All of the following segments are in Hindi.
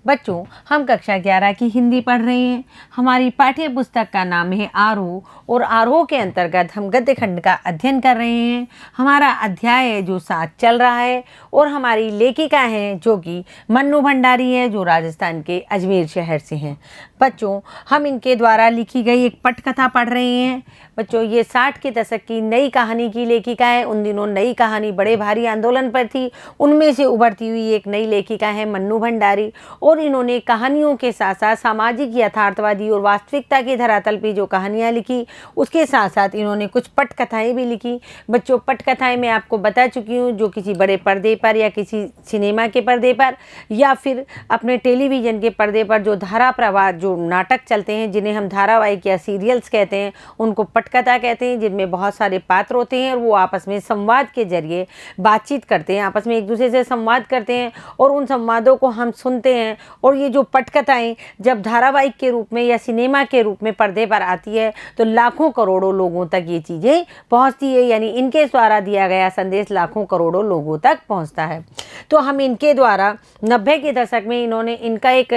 बच्चों, हम कक्षा 11 की हिंदी पढ़ रहे हैं। हमारी पाठ्य पुस्तक का नाम है आरोह और आरोह के अंतर्गत हम गद्य खंड का अध्ययन कर रहे हैं। हमारा अध्याय है जो 7 चल रहा है और हमारी लेखिका है जो कि मन्नू भंडारी है, जो राजस्थान के अजमेर शहर से हैं। बच्चों, हम इनके द्वारा लिखी गई एक पटकथा पढ़ रहे हैं। बच्चों, ये 60 के दशक की नई कहानी की लेखिका है। उन दिनों नई कहानी बड़े भारी आंदोलन पर थी, उनमें से उभरती हुई एक नई लेखिका है मन्नू भंडारी। और इन्होंने कहानियों के साथ साथ सामाजिक यथार्थवादी और वास्तविकता की धरातल पर जो कहानियाँ लिखी, उसके साथ साथ इन्होंने कुछ पटकथाएँ भी लिखी। बच्चों, पटकथाएँ मैं आपको बता चुकी हूँ, जो किसी बड़े पर्दे पर या किसी सिनेमा के पर्दे पर या फिर अपने टेलीविज़न के पर्दे पर जो धारा प्रवाह जो नाटक चलते हैं, जिन्हें हम धारावाहिक या सीरियल्स कहते हैं, उनको पटकथा कहते हैं, जिनमें बहुत सारे पात्र होते हैं और वो आपस में संवाद के जरिए बातचीत करते हैं, आपस में एक दूसरे से संवाद करते हैं और उन संवादों को हम सुनते हैं। और ये जो पटकथाएं जब धारावाहिक के रूप में या सिनेमा के रूप में पर्दे पर आती है तो लाखों करोड़ों लोगों तक ये चीज़ें पहुंचती है, यानी इनके द्वारा दिया गया संदेश लाखों करोड़ों लोगों तक पहुंचता है। तो हम इनके द्वारा 90 के दशक में इन्होंने इनका एक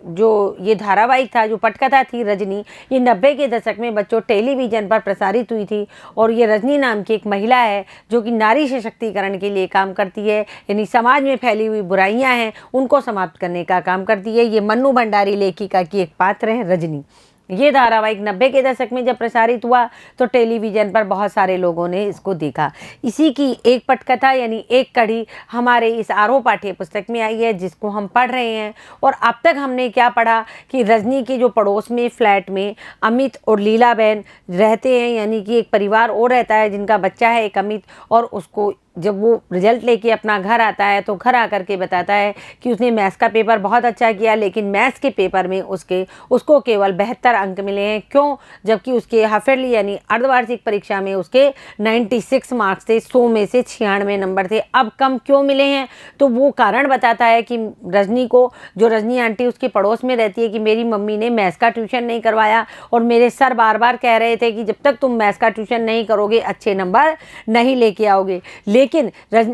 जो ये धारावाहिक था, जो पटकथा थी रजनी, ये 90 के दशक में बच्चों टेलीविज़न पर प्रसारित हुई थी। और ये रजनी नाम की एक महिला है जो कि नारी सशक्तिकरण के लिए काम करती है, यानी समाज में फैली हुई बुराइयां हैं उनको समाप्त करने का काम करती है। ये मन्नू भंडारी लेखिका की एक पात्र है रजनी। ये धारावाहिक 90 के दशक में जब प्रसारित हुआ तो टेलीविज़न पर बहुत सारे लोगों ने इसको देखा। इसी की एक पटकथा यानी एक कड़ी हमारे इस आरोह पाठ्य पुस्तक में आई है, जिसको हम पढ़ रहे हैं। और अब तक हमने क्या पढ़ा कि रजनी के जो पड़ोस में फ्लैट में अमित और लीला बहन रहते हैं, यानी कि एक परिवार और रहता है जिनका बच्चा है एक अमित। और उसको जब वो रिजल्ट लेके अपना घर आता है तो घर आकर के बताता है कि उसने मैथ्स का पेपर बहुत अच्छा किया, लेकिन मैथ्स के पेपर में उसको केवल 72 अंक मिले हैं। क्यों? जबकि उसके हाफ ईयरली यानी अर्धवार्षिक परीक्षा में उसके 96 मार्क्स थे, 100 में से 96 नंबर थे। अब कम क्यों मिले हैं? तो वो कारण बताता है कि रजनी को, जो रजनी आंटी उसके पड़ोस में रहती है, कि मेरी मम्मी ने मैथ्स का ट्यूशन नहीं करवाया और मेरे सर बार बार कह रहे थे कि जब तक तुम मैथ्स का ट्यूशन नहीं करोगे अच्छे नंबर नहीं लेके आओगे। लेकिन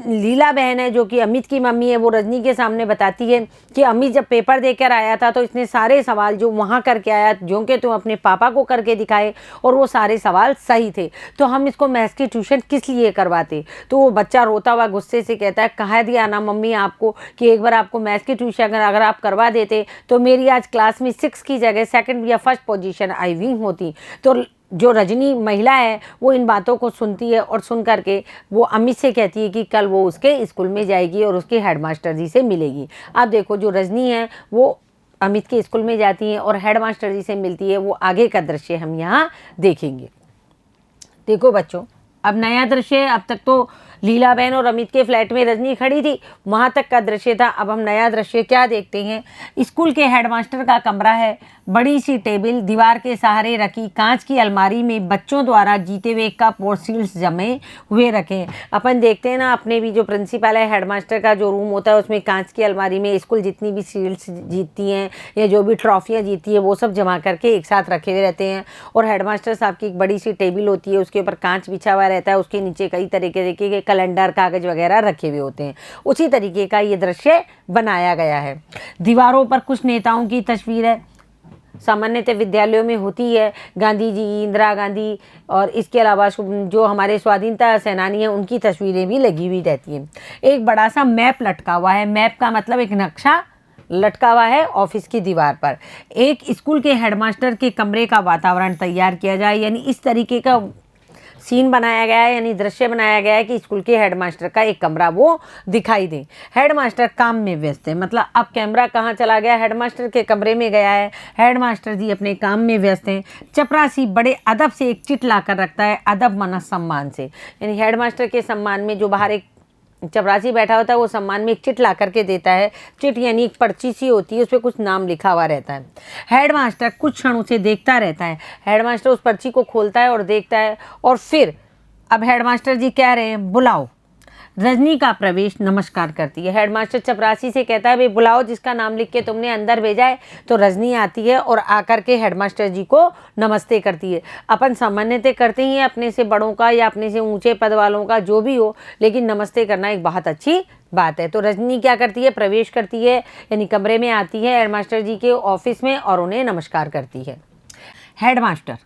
लीला बहन है जो कि अमित की मम्मी है, वो रजनी के सामने बताती है कि अमित जब पेपर देकर आया था तो इसने सारे सवाल जो वहाँ करके आया, जो कि तुम अपने पापा को करके दिखाए, और वो सारे सवाल सही थे, तो हम इसको मैथ्स की ट्यूशन किस लिए करवाते। तो वो बच्चा रोता हुआ गुस्से से कहता है, कहा दिया ना मम्मी आपको कि एक बार आपको मैथ्स की ट्यूशन अगर आप करवा देते तो मेरी आज क्लास में 6 की जगह 2nd या 1st पोजीशन आई हुई होती। तो जो रजनी महिला है वो इन बातों को सुनती है और सुन करके वो अमित से कहती है कि कल वो उसके स्कूल में जाएगी और उसके हेडमास्टर जी से मिलेगी। अब देखो, जो रजनी है वो अमित के स्कूल में जाती है और हेडमास्टर जी से मिलती है। वो आगे का दृश्य हम यहाँ देखेंगे। देखो बच्चों, अब नया दृश्य है। अब तक तो लीला बहन और अमित के फ्लैट में रजनी खड़ी थी, वहाँ तक का दृश्य था। अब हम नया दृश्य क्या देखते हैं? स्कूल के हेडमास्टर का कमरा है। बड़ी सी टेबल, दीवार के सहारे रखी कांच की अलमारी में बच्चों द्वारा जीते हुए कप और सील्स जमे हुए रखे। अपन देखते हैं ना, अपने भी जो प्रिंसिपल है, हेडमास्टर का जो रूम होता है, उसमें कांच की अलमारी में स्कूल जितनी भी सील्स जीतती हैं या जो भी ट्रॉफियाँ जीतती है वो सब जमा करके एक साथ रखे हुए रहते हैं। और हेडमास्टर साहब की एक बड़ी सी टेबल होती है, उसके ऊपर कांच बिछा हुआ रहता है, उसके नीचे कई तरीके के कैलेंडर, कागज वगैरह रखे हुए होते हैं। उसी तरीके का ये दृश्य बनाया गया है। दीवारों पर कुछ नेताओं की तस्वीर है, सामान्यतः विद्यालयों में होती है, गांधी जी, इंदिरा गांधी, और इसके अलावा जो हमारे स्वाधीनता सेनानी हैं उनकी तस्वीरें भी लगी हुई रहती हैं। एक बड़ा सा मैप लटका हुआ है। मैप का मतलब एक नक्शा लटका हुआ है ऑफिस की दीवार पर। एक स्कूल के हेडमास्टर के कमरे का वातावरण तैयार किया जाए, यानी इस तरीके का सीन बनाया गया है, यानी दृश्य बनाया गया है कि स्कूल के हेडमास्टर का एक कमरा वो दिखाई दे। हेडमास्टर काम में व्यस्त है, मतलब अब कैमरा कहाँ चला गया? हेडमास्टर के कमरे में गया है। हेडमास्टर जी अपने काम में व्यस्त हैं। चपरासी बड़े अदब से एक चिट ला कर रखता है, अदब माना सम्मान से, यानी हेडमास्टर के सम्मान में जो बाहर एक चपरासी बैठा होता है वो सम्मान में एक चिट ला करके देता है। चिट यानी एक पर्ची सी होती है, उस पर कुछ नाम लिखा हुआ रहता है। हेडमास्टर कुछ क्षण उसे देखता रहता है। हेडमास्टर उस पर्ची को खोलता है और देखता है, और फिर अब हेडमास्टर जी कह रहे हैं बुलाओ। रजनी का प्रवेश नमस्कार करती है। हेडमास्टर चपरासी से कहता है, भाई बुलाओ जिसका नाम लिख के तुमने अंदर भेजा है। तो रजनी आती है और आकर के हेडमास्टर जी को नमस्ते करती है। अपन सामान्यतः करते ही हैं अपने से बड़ों का या अपने से ऊंचे पद वालों का, जो भी हो, लेकिन नमस्ते करना एक बहुत अच्छी बात है। तो रजनी क्या करती है, प्रवेश करती है, यानी कमरे में आती है हेडमास्टर जी के ऑफिस में और उन्हें नमस्कार करती है। हेडमास्टर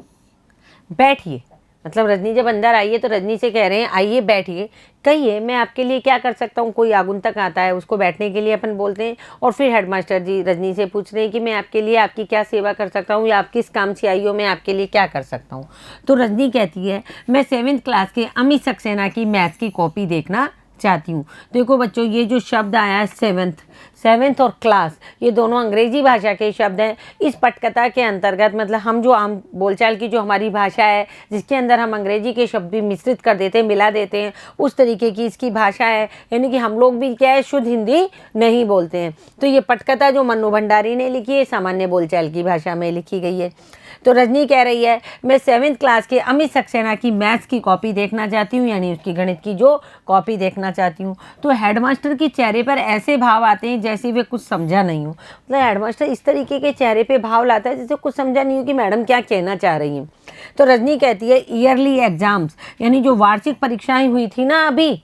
बैठिए, मतलब रजनी जब अंदर आई है तो रजनी से कह रहे हैं आइए बैठिए, कहिए मैं आपके लिए क्या कर सकता हूँ। कोई आगुंतक आता है उसको बैठने के लिए अपन बोलते हैं। और फिर हेडमास्टर जी रजनी से पूछ रहे हैं कि मैं आपके लिए आपकी क्या सेवा कर सकता हूँ या आप किस काम से आई हो, मैं आपके लिए क्या कर सकता हूँ। तो रजनी कहती है मैं 7th क्लास के अमित सक्सेना की मैथ्स की कॉपी देखना चाहती हूँ। देखो बच्चों, ये जो शब्द आया है सेवेंथ और क्लास, ये दोनों अंग्रेजी भाषा के शब्द हैं। इस पटकथा के अंतर्गत मतलब हम जो आम बोलचाल की जो हमारी भाषा है जिसके अंदर हम अंग्रेजी के शब्द भी मिश्रित कर देते हैं, मिला देते हैं, उस तरीके की इसकी भाषा है। यानी कि हम लोग भी क्या है, शुद्ध हिंदी नहीं बोलते हैं। तो ये पटकथा जो मन्नू भंडारी ने लिखी है सामान्य बोलचाल की भाषा में लिखी गई है। तो रजनी कह रही है मैं 7th क्लास के अमित सक्सेना की मैथ्स की कॉपी देखना चाहती हूँ, यानी उसकी गणित की जो कॉपी देखना चाहती हूँ। तो हेडमास्टर के चेहरे पर ऐसे भाव आते हैं जैसे वे कुछ समझा नहीं हो। मतलब हेडमास्टर इस तरीके के चेहरे पे भाव लाता है जैसे कुछ समझा नहीं हो कि मैडम क्या कहना चाह रही हैं। तो रजनी कहती है ईयरली एग्जाम्स, यानी जो वार्षिक परीक्षाएं हुई थी ना अभी,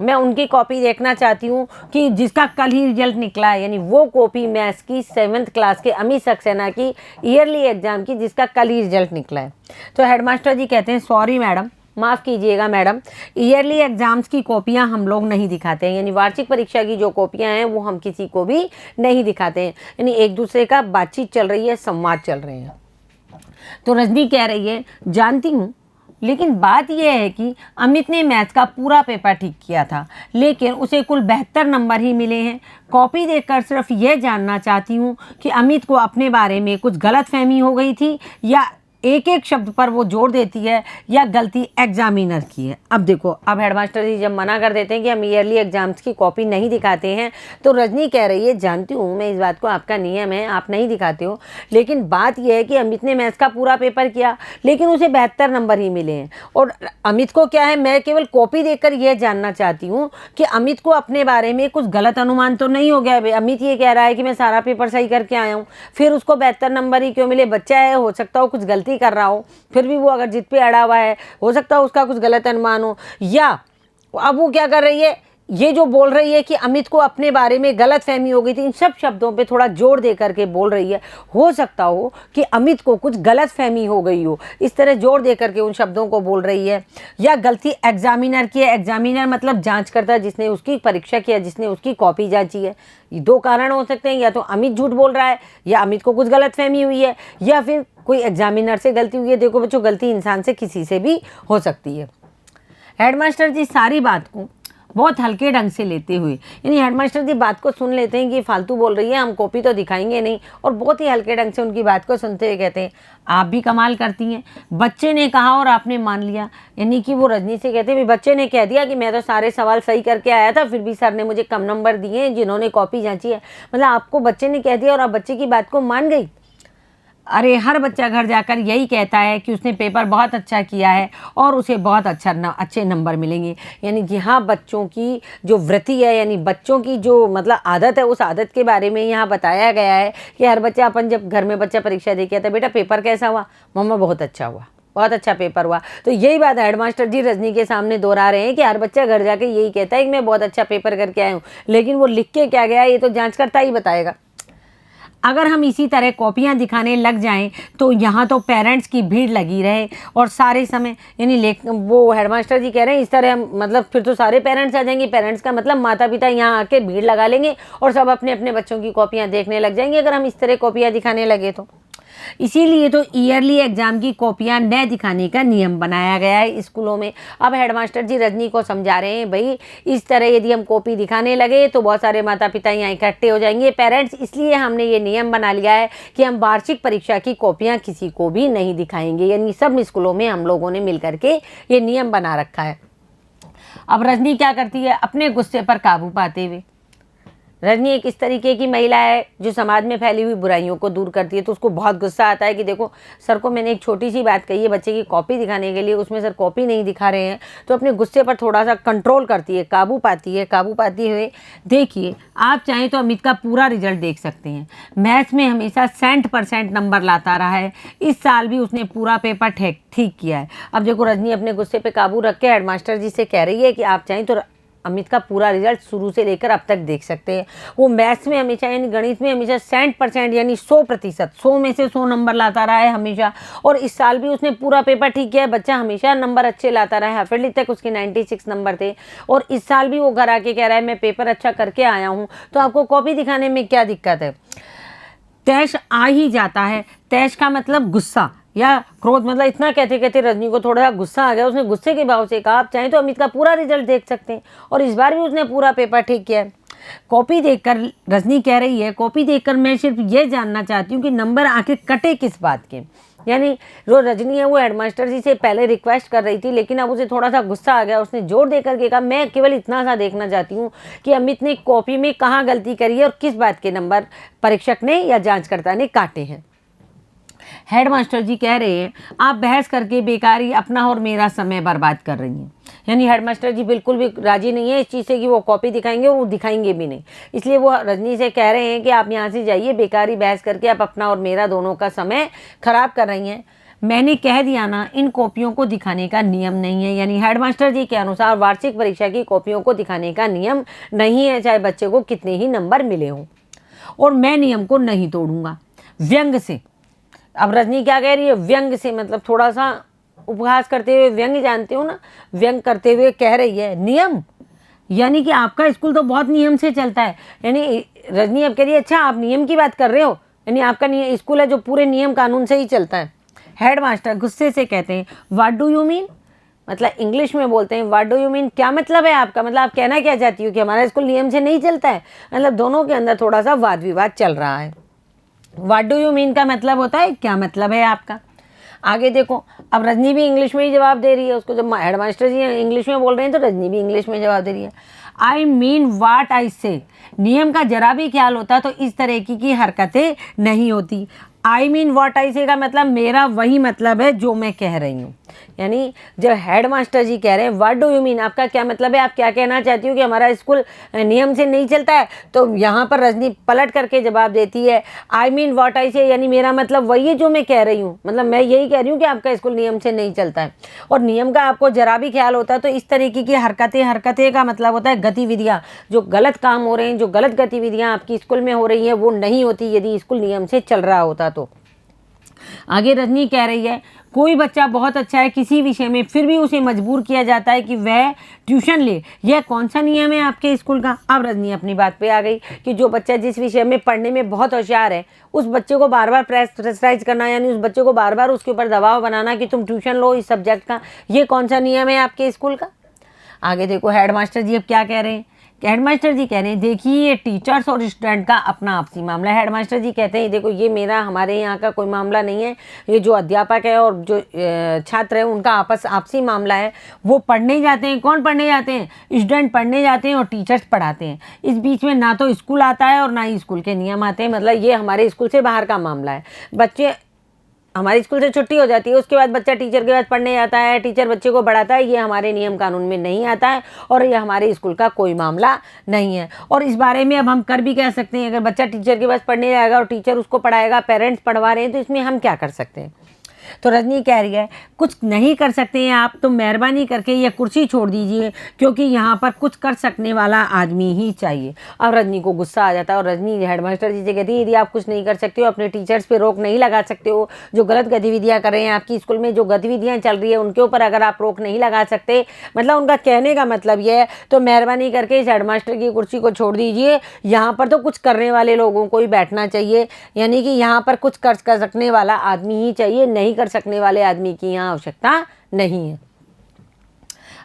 मैं उनकी कॉपी देखना चाहती हूँ कि जिसका कल ही रिजल्ट निकला है, यानी वो कॉपी मैथ्स की 7th क्लास के अमित सक्सेना की ईयरली एग्जाम की जिसका कल ही रिजल्ट निकला है। तो हेडमास्टर जी कहते हैं सॉरी मैडम, माफ़ कीजिएगा मैडम, ईयरली एग्जाम्स की कॉपियाँ हम लोग नहीं दिखाते हैं, यानी वार्षिक परीक्षा की जो कॉपियाँ हैं वो हम किसी को भी नहीं दिखाते हैं। यानी एक दूसरे का बातचीत चल रही है, संवाद चल रहे हैं। तो रजनी कह रही है जानती हूँ, लेकिन बात यह है कि अमित ने मैथ्स का पूरा पेपर ठीक किया था लेकिन उसे कुल 72 नंबर ही मिले हैं। कॉपी देखकर सिर्फ यह जानना चाहती हूँ कि अमित को अपने बारे में कुछ गलतफहमी हो गई थी या एक एक शब्द पर वो जोर देती है या गलती एग्जामिनर की है। अब देखो, अब हेडमास्टर जी जब मना कर देते हैं कि हम ईयरली एग्जाम्स की कॉपी नहीं दिखाते हैं, तो रजनी कह रही है जानती हूँ मैं इस बात को, आपका नियम है, आप नहीं दिखाते हो, लेकिन बात यह है कि अमित ने मैथ्स का पूरा पेपर किया लेकिन उसे 72 नंबर ही मिले हैं। और अमित को क्या है, मैं केवल कॉपी देखकर यह जानना चाहती हूँ कि अमित को अपने बारे में कुछ गलत अनुमान तो नहीं हो गया है। अमित ये कह रहा है कि मैं सारा पेपर सही करके आया हूँ, फिर उसको 72 नंबर ही क्यों मिले? बच्चा है, हो सकता हो कुछ गलती कर रहा हो, फिर भी वो अगर जिद पे अड़ा हुआ है, हो सकता है उसका कुछ गलत अनुमान हो। या अब वो क्या कर रही है, ये जो बोल रही है कि अमित को अपने बारे में गलत फहमी हो गई थी, इन सब शब्दों पे थोड़ा जोर दे करके बोल रही है। हो सकता हो कि अमित को कुछ गलत फहमी हो गई हो, इस तरह जोर दे करके उन शब्दों को बोल रही है। या गलती एग्जामिनर की है, एग्जामिनर मतलब जांचकर्ता, जिसने उसकी परीक्षा किया, जिसने उसकी कॉपी जांची है। ये दो कारण हो सकते हैं, या तो अमित झूठ बोल रहा है या अमित को कुछ गलत फहमी हुई है या फिर कोई एग्जामिनर से गलती हुई है। देखो बच्चों, गलती इंसान से किसी से भी हो सकती है। हेडमास्टर जी सारी बात को बहुत हल्के ढंग से लेते हुए, यानी हेडमास्टर जी बात को सुन लेते हैं कि फालतू बोल रही है, हम कॉपी तो दिखाएंगे नहीं, और बहुत ही हल्के ढंग से उनकी बात को सुनते हुए कहते हैं आप भी कमाल करती हैं, बच्चे ने कहा और आपने मान लिया। यानी कि वो रजनी से कहते हैं बच्चे ने कह दिया कि मैं तो सारे सवाल सही करके आया था, फिर भी सर ने मुझे कम नंबर दिए हैं जिन्होंने कॉपी जांची है। मतलब आपको बच्चे ने कह दिया और आप बच्चे की बात को मान गई। अरे हर बच्चा घर जाकर यही कहता है कि उसने पेपर बहुत अच्छा किया है और उसे बहुत अच्छे नंबर मिलेंगे। यानी कि हाँ, बच्चों की जो वृत्ति है, यानी बच्चों की जो मतलब आदत है, उस आदत के बारे में यहाँ बताया गया है कि हर बच्चा, अपन जब घर में बच्चा परीक्षा दे के आता, बेटा पेपर कैसा हुआ? मम्मा बहुत अच्छा हुआ, बहुत अच्छा पेपर हुआ। तो यही बात हेडमास्टर जी रजनी के सामने दोहरा रहे हैं कि हर बच्चा घर जाके यही कहता है कि मैं बहुत अच्छा पेपर करके आया हूँ, लेकिन वो लिख के क्या गया ये तो जांचकर्ता ही बताएगा। अगर हम इसी तरह कॉपियां दिखाने लग जाएं तो यहाँ तो पेरेंट्स की भीड़ लगी रहे और सारे समय, यानी वो हेडमास्टर जी कह रहे हैं इस तरह मतलब फिर तो सारे पेरेंट्स आ जाएंगे। पेरेंट्स का मतलब माता पिता यहाँ आके भीड़ लगा लेंगे और सब अपने अपने बच्चों की कॉपियाँ देखने लग जाएंगे अगर हम इस तरह कॉपियाँ दिखाने लगे तो। इसीलिए तो ईयरली एग्जाम की कॉपियां न दिखाने का नियम बनाया गया है स्कूलों में। अब हेडमास्टर जी रजनी को समझा रहे हैं भाई इस तरह यदि हम कॉपी दिखाने लगे तो बहुत सारे माता पिता यहाँ इकट्ठे हो जाएंगे, पेरेंट्स, इसलिए हमने ये नियम बना लिया है कि हम वार्षिक परीक्षा की कॉपियां किसी को भी नहीं दिखाएंगे। यानी सब स्कूलों में हम लोगों ने मिल करके ये नियम बना रखा है। अब रजनी क्या करती है, अपने गुस्से पर काबू पाते हुए, रजनी एक इस तरीके की महिला है जो समाज में फैली हुई बुराइयों को दूर करती है। तो उसको बहुत गुस्सा आता है कि देखो सर को मैंने एक छोटी सी बात कही है बच्चे की कॉपी दिखाने के लिए, उसमें सर कॉपी नहीं दिखा रहे हैं। तो अपने गुस्से पर थोड़ा सा कंट्रोल करती है, काबू पाती है। काबू पाती हुए देखिए, आप चाहें तो अमित का पूरा रिजल्ट देख सकते हैं। मैथ्स में हमेशा 100% नंबर लाता रहा है, इस साल भी उसने पूरा पेपर ठीक किया है। अब देखो रजनी अपने गुस्से पर काबू रख के हेडमास्टर जी से कह रही है कि आप चाहें तो अमित का पूरा रिजल्ट शुरू से लेकर अब तक देख सकते हैं। वो मैथ्स में हमेशा यानी गणित में हमेशा 100% यानी 100%, 100 में से 100 नंबर लाता रहा है हमेशा। और इस साल भी उसने पूरा पेपर ठीक किया है। बच्चा हमेशा नंबर अच्छे लाता रहा है। हाफिजली तक उसके 96 नंबर थे और इस साल भी वो घर आके कह रहा है मैं पेपर अच्छा करके आया हूँ। तो आपको कॉपी दिखाने में क्या दिक्कत है? तैश आ ही जाता है। तैश का मतलब गुस्सा या क्रोध, मतलब इतना कहते कहते रजनी को थोड़ा सा गुस्सा आ गया। उसने गुस्से के भाव से कहा आप चाहें तो अमित का पूरा रिजल्ट देख सकते हैं। और इस बार भी उसने पूरा पेपर ठीक किया है। कॉपी देखकर रजनी कह रही है, कॉपी देखकर मैं सिर्फ ये जानना चाहती हूँ कि नंबर आखिर कटे किस बात के। यानी जो रजनी है वो हेडमास्टर जी से पहले रिक्वेस्ट कर रही थी, लेकिन अब उसे थोड़ा सा गुस्सा आ गया। उसने जोर देकर के कहा मैं केवल इतना सा देखना चाहती हूँ कि अमित ने कॉपी में कहाँ गलती करी है और किस बात के नंबर परीक्षक ने या जांचकर्ता ने काटे हैं। हेडमास्टर जी कह रहे हैं आप बहस करके बेकारी अपना और मेरा समय बर्बाद कर रही हैं। यानी हेडमास्टर जी बिल्कुल भी राजी नहीं है इस चीज़ से कि वो कॉपी दिखाएंगे और वो दिखाएंगे भी नहीं। इसलिए वो रजनी से कह रहे हैं कि आप यहाँ से जाइए, बेकारी बहस करके आप अपना और मेरा दोनों का समय खराब कर रही हैं। मैंने कह दिया ना, इन कॉपियों को दिखाने का नियम नहीं है। यानी हेडमास्टर जी के अनुसार वार्षिक परीक्षा की कॉपियों को दिखाने का नियम नहीं है, चाहे बच्चे को कितने ही नंबर मिले हों। और मैं नियम को नहीं तोड़ूंगा। व्यंग से, अब रजनी क्या कह रही है? व्यंग से मतलब थोड़ा सा उपहास करते हुए, व्यंग जानते हो ना, व्यंग करते हुए कह रही है नियम, यानी कि आपका स्कूल तो बहुत नियम से चलता है। यानी रजनी अब कह रही है अच्छा आप नियम की बात कर रहे हो, यानी आपका स्कूल है जो पूरे नियम कानून से ही चलता है। हेडमास्टर गुस्से से कहते हैं व्हाट डू यू मीन, मतलब इंग्लिश में बोलते हैं व्हाट डू यू मीन, क्या मतलब है आपका, मतलब आप कहना क्या चाहती हो कि हमारा स्कूल नियम से नहीं चलता है। मतलब दोनों के अंदर थोड़ा सा वाद विवाद चल रहा है। व्हाट डू यू मीन का मतलब होता है क्या मतलब है आपका। आगे देखो, अब रजनी भी इंग्लिश में ही जवाब दे रही है उसको। जब हेडमास्टर जी इंग्लिश में बोल रहे हैं तो रजनी भी इंग्लिश में जवाब दे रही है। आई मीन वाट आई से, नियम का जरा भी ख्याल होता तो इस तरह की हरकतें नहीं होती। आई मीन वाट आई से का मतलब मेरा वही मतलब है जो मैं कह रही हूँ। यानी जब हेडमास्टर जी कह रहे हैं व्हाट डू यू मीन, आपका क्या मतलब है, आप क्या कहना चाहती हो कि हमारा स्कूल नियम से नहीं चलता है, तो यहाँ पर रजनी पलट करके जवाब देती है आई मीन व्हाट आई से, यानी मेरा मतलब वही है जो मैं कह रही हूँ। मतलब मैं यही कह रही हूँ कि आपका स्कूल नियम से नहीं चलता है। और नियम का आपको जरा भी ख्याल होता है तो इस तरीके की हरकतें का मतलब होता है गतिविधियाँ, जो गलत काम हो रहे हैं, जो गलत गतिविधियाँ आपकी स्कूल में हो रही हैं वो नहीं होती यदि स्कूल नियम से चल रहा होता तो। आगे रजनी कह रही है कोई बच्चा बहुत अच्छा है किसी विषय में, फिर भी उसे मजबूर किया जाता है कि वह ट्यूशन ले, यह कौन सा नियम है आपके स्कूल का। अब रजनी अपनी बात पे आ गई कि जो बच्चा जिस विषय में पढ़ने में बहुत होशियार है उस बच्चे को बार बार प्रेशराइज करना, यानी उस बच्चे को बार बार उसके ऊपर दबाव बनाना कि तुम ट्यूशन लो इस सब्जेक्ट का, ये कौन सा नियम है आपके स्कूल का। आगे देखो हेडमास्टर जी अब क्या कह रहे हैं। हेडमास्टर जी कह रहे हैं देखिए ये टीचर्स और स्टूडेंट का अपना आपसी मामला है। हेडमास्टर जी कहते हैं देखो ये मेरा हमारे यहाँ का कोई मामला नहीं है, ये जो अध्यापक है और जो छात्र है उनका आपसी मामला है। वो पढ़ने जाते हैं, कौन पढ़ने जाते हैं, स्टूडेंट पढ़ने जाते हैं और टीचर्स पढ़ाते हैं। इस बीच में ना तो स्कूल आता है और ना ही स्कूल के नियम आते हैं। मतलब ये हमारे स्कूल से बाहर का मामला है। बच्चे, हमारे स्कूल से छुट्टी हो जाती है उसके बाद बच्चा टीचर के पास पढ़ने जाता है, टीचर बच्चे को पढ़ाता है, ये हमारे नियम कानून में नहीं आता है और ये हमारे स्कूल का कोई मामला नहीं है। और इस बारे में अब हम कर भी कह सकते हैं, अगर बच्चा टीचर के पास पढ़ने जाएगा और टीचर उसको पढ़ाएगा, पेरेंट्स पढ़वा रहे हैं, तो इसमें हम क्या कर सकते हैं। तो रजनी कह रही है कुछ नहीं कर सकते हैं आप, तो मेहरबानी करके ये कुर्सी छोड़ दीजिए क्योंकि यहाँ पर कुछ कर सकने वाला आदमी ही चाहिए। अब रजनी को गुस्सा आ जाता है और रजनी हेडमास्टर जी से कहती है यदि आप कुछ नहीं कर सकते हो, अपने टीचर्स पे रोक नहीं लगा सकते हो, जो गलत गतिविधियाँ कर रहे हैं आपकी स्कूल में, जो गतिविधियाँ चल रही है उनके ऊपर अगर आप रोक नहीं लगा सकते, मतलब उनका कहने का मतलब ये है, तो मेहरबानी करके इस हेडमास्टर की कुर्सी को छोड़ दीजिए। यहाँ पर तो कुछ करने वाले लोगों को ही बैठना चाहिए, यानी कि यहाँ पर कुछ कर सकने वाला आदमी ही चाहिए, नहीं कर सकने वाले आदमी की यहाँ आवश्यकता नहीं है।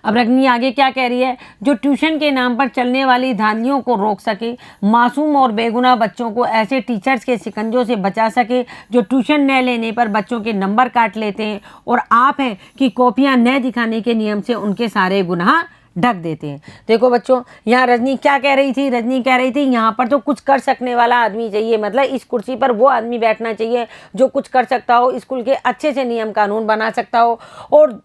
अब रजनी आगे क्या कह रही है, जो ट्यूशन के नाम पर चलने वाली धांधलियों को रोक सके, मासूम और बेगुनाह बच्चों को ऐसे टीचर्स के शिकंजों से बचा सके जो ट्यूशन न लेने पर बच्चों के नंबर काट लेते हैं और आप हैं कि कॉपियां न दिखाने के नियम से उनके सारे गुनाह ढक देते हैं। देखो बच्चों, यहाँ रजनी क्या कह रही थी, रजनी कह रही थी यहाँ पर तो कुछ कर सकने वाला आदमी चाहिए, मतलब इस कुर्सी पर वो आदमी बैठना चाहिए जो कुछ कर सकता हो, स्कूल के अच्छे से नियम कानून बना सकता हो और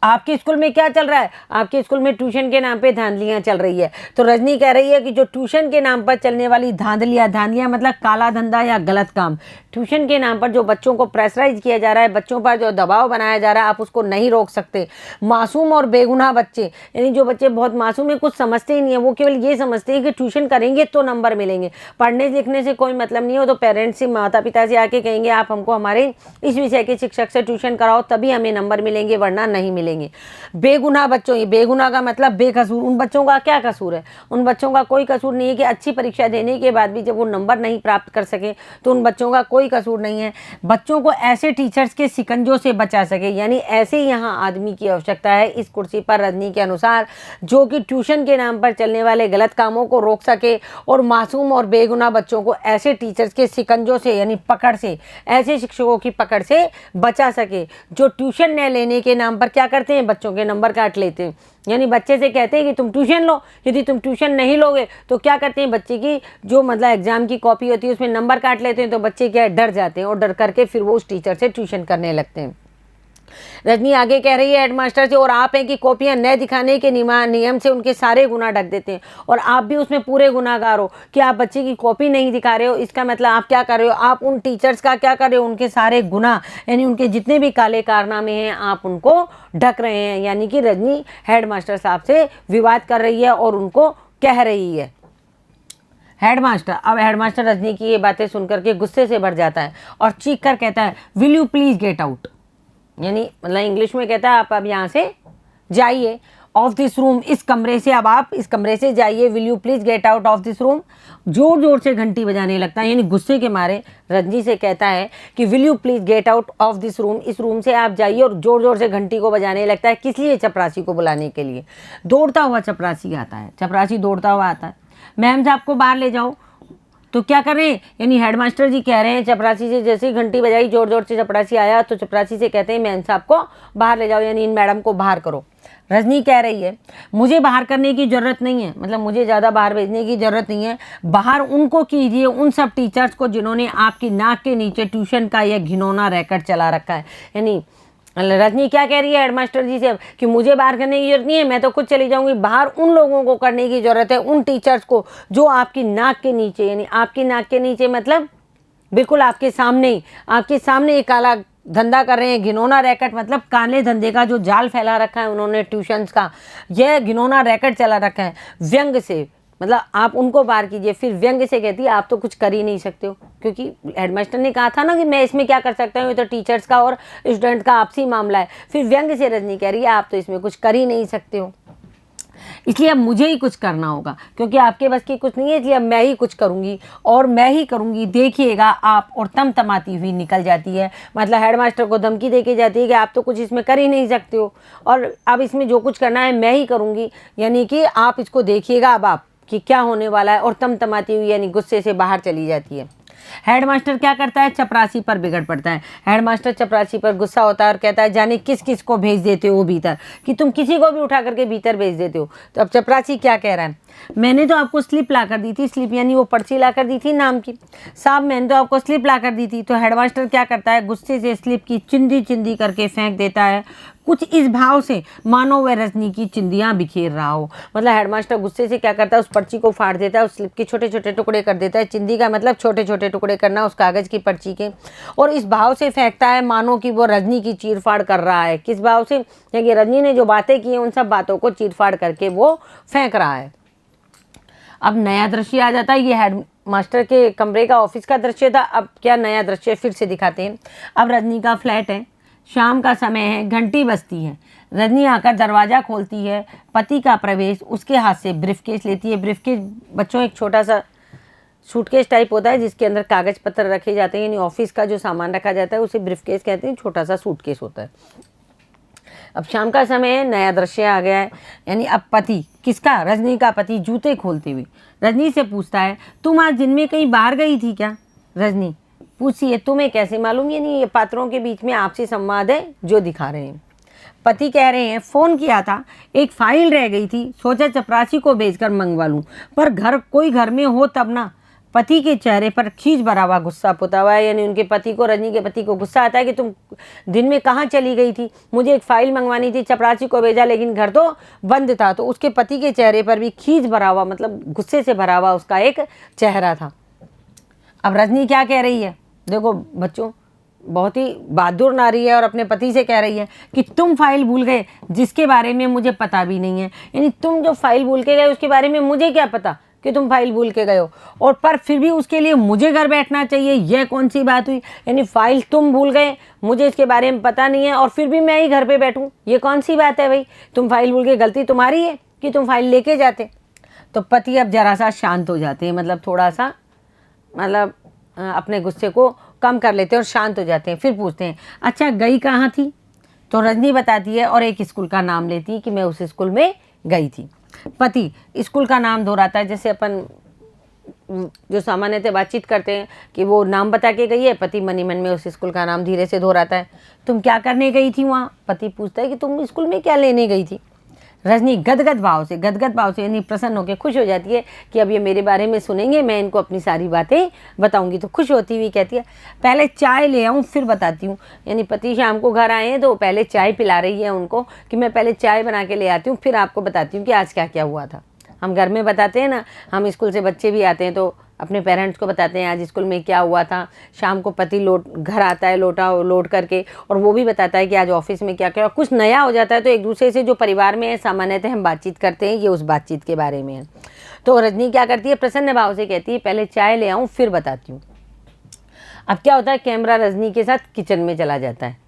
आपके स्कूल में क्या चल रहा है? आपके स्कूल में ट्यूशन के नाम पे धांधलियाँ चल रही है। तो रजनी कह रही है कि जो ट्यूशन के नाम पर चलने वाली धांधलियाँ मतलब काला धंधा या गलत काम, ट्यूशन के नाम पर जो बच्चों को प्रेशराइज किया जा रहा है, बच्चों पर जो दबाव बनाया जा रहा है, आप उसको नहीं रोक सकते। मासूम और बेगुनाह बच्चे, यानी जो बच्चे बहुत मासूम है, कुछ समझते ही नहीं है, वो केवल ये समझते हैं कि ट्यूशन करेंगे तो नंबर मिलेंगे, पढ़ने लिखने से कोई मतलब नहीं हो। तो पेरेंट्स से, माता पिता से आके कहेंगे आप हमको हमारे इस विषय के शिक्षक से ट्यूशन कराओ, तभी हमें नंबर मिलेंगे, वरना नहीं मिलेंगे। बेगुनाह बच्चों, ये बेगुनाह का मतलब बेकसूर, उन बच्चों का क्या कसूर है? उन बच्चों का कोई कसूर नहीं है कि अच्छी परीक्षा देने के बाद भी जब वो नंबर नहीं प्राप्त कर सके, तो उन बच्चों का कोई कसूर नहीं है। बच्चों को ऐसे टीचर्स के शिकंजों से बचा सके, यानी ऐसे यहाँ आदमी की आवश्यकता है इस कुर्सी पर रजनी के अनुसार, जो कि ट्यूशन के नाम पर चलने वाले गलत कामों को रोक सके और मासूम और बेगुनाह बच्चों को ऐसे टीचर्स के शिकंजों से, यानी पकड़ से, ऐसे शिक्षकों की पकड़ से बचा सके जो ट्यूशन न लेने के नाम पर क्या करते हैं, बच्चों के नंबर काट लेते हैं। यानी बच्चे से कहते हैं कि तुम ट्यूशन लो, यदि तुम ट्यूशन नहीं लोगे तो क्या करते हैं, बच्चे की जो मतलब एग्जाम की कॉपी होती है उसमें नंबर काट लेते हैं। तो बच्चे क्या डर जाते हैं और डर करके फिर वो उस टीचर से ट्यूशन करने लगते हैं। रजनी आगे कह रही है हेडमास्टर से, और आप हैं कि कॉपियां न दिखाने के नियम से उनके सारे गुनाह ढक देते हैं, और आप भी उसमें पूरे गुनाहगार हो कि आप बच्चे की कॉपी नहीं दिखा रहे हो। इसका मतलब आप क्या कर रहे हो, आप उन टीचर्स का क्या कर रहे हो, उनके सारे गुनाह, यानी उनके जितने भी काले कारनामे हैं आप उनको ढक रहे हैं। यानी कि रजनी हेडमास्टर साहब से विवाद कर रही है और उनको कह रही है। हेडमास्टर रजनी की ये बातें सुनकर के गुस्से से भर जाता है और चीख कर कहता है, will you please get out, यानी मतलब इंग्लिश में कहता है आप अब यहाँ से जाइए, ऑफ दिस रूम, इस कमरे से, अब आप इस कमरे से जाइए, will you please get out of this room. जोर जोर से घंटी बजाने लगता है, यानी गुस्से के मारे रजनी से कहता है कि will you please get out of this room, इस रूम से आप जाइए, और जोर जोर से घंटी को बजाने लगता है। किस लिए? चपरासी को बुलाने के लिए। दौड़ता हुआ चपरासी आता है, चपरासी दौड़ता हुआ आता है, मैम साहब को बाहर ले जाओ। तो क्या कर रहे हैं, यानी हेडमास्टर जी कह रहे हैं चपरासी से, जैसे ही घंटी बजाई जोर जोर से चपरासी आया तो चपरासी से कहते हैं मैम साहब को बाहर ले जाओ, यानी इन मैडम को बाहर करो। रजनी कह रही है मुझे बाहर करने की ज़रूरत नहीं है, मतलब मुझे ज़्यादा बाहर भेजने की ज़रूरत नहीं है, बाहर उनको कीजिए, उन सब टीचर्स को जिन्होंने आपकी नाक के नीचे ट्यूशन का यह घिनौना रैकेट चला रखा है। यानी रजनी क्या कह रही है हेडमास्टर जी से अब कि मुझे बाहर करने की जरूरत नहीं है, मैं तो खुद चली जाऊंगी, बाहर उन लोगों को करने की ज़रूरत है, उन टीचर्स को जो आपकी नाक के नीचे, यानी आपकी नाक के नीचे मतलब बिल्कुल आपके सामने ही, आपके सामने एक काला धंधा कर रहे हैं, घिनौना रैकेट, मतलब काले धंधे का जो जाल फैला रखा है उन्होंने ट्यूशन्स का, यह घिनौना रैकेट चला रखा है व्यंग से, मतलब आप उनको बाहर कीजिए। फिर व्यंग से कहती है आप तो कुछ कर ही नहीं सकते हो, क्योंकि हेडमास्टर ने कहा था ना कि मैं इसमें क्या कर सकता हूँ, ये तो टीचर्स का और स्टूडेंट का आपसी मामला है। फिर व्यंग से रजनी कह रही है आप तो इसमें कुछ कर ही नहीं सकते हो, इसलिए अब मुझे ही कुछ करना होगा, क्योंकि आपके बस की कुछ नहीं है, इसलिए अब मैं ही कुछ करूँगी और मैं ही करूँगी, देखिएगा आप। और तमतमाती हुई निकल जाती है, मतलब हेडमास्टर को धमकी दे के जाती है कि आप तो कुछ इसमें कर ही नहीं सकते हो, और अब इसमें जो कुछ करना है मैं ही करूँगी, यानी कि आप इसको देखिएगा अब आप कि क्या होने वाला है। और तमतमाती हुई यानी गुस्से से बाहर चली जाती है। हेडमास्टर क्या करता है, चपरासी पर बिगड़ पड़ता है। हेडमास्टर चपरासी पर गुस्सा होता है और कहता है जाने किस किस को भेज देते हो भीतर, कि तुम किसी को भी उठा करके भीतर भेज देते हो। तो अब चपरासी क्या कह रहा है, मैंने तो आपको स्लिप ला कर दी थी, स्लिप यानी वो पर्ची ला कर दी थी नाम की, साहब मैंने तो आपको स्लिप ला कर दी थी। तो हेडमास्टर क्या करता है, गुस्से से स्लिप की चिंदी चिंदी करके फेंक देता है, कुछ इस भाव से मानो वह रजनी की चिंदियाँ बिखेर रहा हो। मतलब हेडमास्टर गुस्से से क्या करता है, उस पर्ची को फाड़ देता है, उस स्लिप के छोटे छोटे टुकड़े कर देता है, चिंदी का मतलब छोटे छोटे टुकड़े करना उस कागज़ की पर्ची के, और इस भाव से फेंकता है मानो कि वो रजनी की चीरफाड़ कर रहा है। किस भाव से, क्योंकि रजनी ने जो बातें की हैं उन सब बातों को चीरफाड़ करके वो फेंक रहा है। अब नया दृश्य आ जाता है, ये हेडमास्टर के कमरे का ऑफिस का दृश्य था, अब क्या नया दृश्य फिर से दिखाते हैं। अब रजनी का फ्लैट है, शाम का समय है, घंटी बजती है, रजनी आकर दरवाज़ा खोलती है, पति का प्रवेश, उसके हाथ से ब्रीफकेस लेती है। ब्रीफकेस बच्चों एक छोटा सा सूटकेस टाइप होता है जिसके अंदर कागज़ पत्र रखे जाते हैं, यानी ऑफिस का जो सामान रखा जाता है उसे ब्रीफकेस कहते हैं, छोटा सा सूटकेस होता है। अब शाम का समय है, नया दृश्य आ गया है, यानी अब पति, किसका, रजनी का पति जूते खोलते हुए रजनी से पूछता है तुम आज दिन में कहीं बाहर गई थी क्या। रजनी पूछिए तुम्हें कैसे मालूम, यानी ये पात्रों के बीच में आपसी संवाद है जो दिखा रहे हैं। पति कह रहे हैं फ़ोन किया था, एक फाइल रह गई थी, सोचा चपरासी को भेजकर मंगवा लूँ, पर कोई घर में हो तब ना, पति के चेहरे पर खींच भरा हुआ गुस्सा पुता हुआ है, यानी उनके पति को, रजनी के पति को गुस्सा आता है कि तुम दिन में कहाँ चली गई थी, मुझे एक फ़ाइल मंगवानी थी, चपरासी को भेजा लेकिन घर तो बंद था। तो उसके पति के चेहरे पर भी खींच भरा हुआ, मतलब गुस्से से भरा हुआ उसका एक चेहरा था। अब रजनी क्या कह रही है, देखो बच्चों, बहुत ही बहादुर नारी है और अपने पति से कह रही है कि तुम फाइल भूल गए जिसके बारे में मुझे पता भी नहीं है, यानी तुम जो फाइल भूल के गए उसके बारे में मुझे क्या पता कि तुम फाइल भूल के गए हो, और पर फिर भी उसके लिए मुझे घर बैठना चाहिए, यह कौन सी बात हुई। यानी फाइल तुम भूल गए, मुझे इसके बारे में पता नहीं है और फिर भी मैं ही घर पे बैठूं, ये कौन सी बात है भाई। तुम फाइल भूल के, गलती तुम्हारी है कि तुम फाइल लेके जाते। तो पति अब जरा सा शांत हो जाते हैं, मतलब थोड़ा सा, मतलब अपने गुस्से को कम कर लेते हैं और शांत हो जाते हैं। फिर पूछते हैं, अच्छा गई कहाँ थी। तो रजनी बताती है और एक स्कूल का नाम लेती है कि मैं उस स्कूल में गई थी। पति स्कूल का नाम दोहराता है, जैसे अपन जो सामान्यतः बातचीत करते हैं कि वो नाम बता के गई है, पति मनी मन में उस स्कूल का नाम धीरे से दोहराता है। तुम क्या करने गई थी वहाँ। पति पूछता है कि तुम स्कूल में क्या लेने गई थी। रजनी गदगद भाव से यानी प्रसन्न होकर खुश हो जाती है कि अब ये मेरे बारे में सुनेंगे, मैं इनको अपनी सारी बातें बताऊंगी। तो खुश होती हुई कहती है, पहले चाय ले आऊँ फिर बताती हूँ। यानी पति शाम को घर आए हैं तो पहले चाय पिला रही है उनको कि मैं पहले चाय बना के ले आती हूँ, फिर आपको बताती हूँ कि आज क्या क्या हुआ था। हम घर में बताते हैं ना, हम स्कूल से बच्चे भी आते हैं तो अपने पेरेंट्स को बताते हैं आज स्कूल में क्या हुआ था। शाम को पति घर आता है लोटा लोड करके, और वो भी बताता है कि आज ऑफिस में क्या क्या, कुछ नया हो जाता है तो एक दूसरे से जो परिवार में है सामान्यतः हम बातचीत करते हैं, ये उस बातचीत के बारे में है। तो रजनी क्या करती है, प्रसन्न भाव से कहती है पहले चाय ले आऊँ फिर बताती हूँ। अब क्या होता है, कैमरा रजनी के साथ किचन में चला जाता है।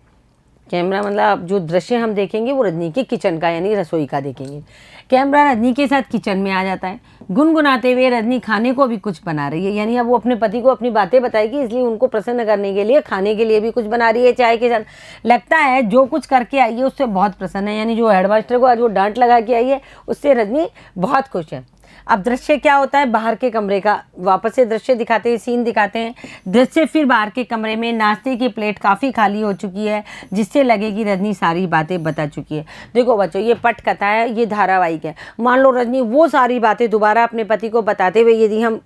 कैमरा मतलब जो दृश्य हम देखेंगे वो रजनी के किचन का यानी रसोई का देखेंगे। कैमरा रजनी के साथ किचन में आ जाता है। गुनगुनाते हुए रजनी खाने को भी कुछ बना रही है, यानी अब वो अपने पति को अपनी बातें बताएगी, इसलिए उनको प्रसन्न करने के लिए खाने के लिए भी कुछ बना रही है चाय के साथ। लगता है जो कुछ करके आई है उससे बहुत प्रसन्न है, यानी जो हेडमास्टर को आज वो डांट लगा के आई है उससे रजनी बहुत खुश है। अब दृश्य क्या होता है, बाहर के कमरे का वापस से दृश्य दिखाते हैं, सीन दिखाते हैं। दृश्य फिर बाहर के कमरे में नाश्ते की प्लेट काफ़ी खाली हो चुकी है, जिससे लगे कि रजनी सारी बातें बता चुकी है। देखो बच्चों, ये पटकथा है, ये धारावाहिक है। मान लो रजनी वो सारी बातें दोबारा अपने पति को बताते हुए यदि हम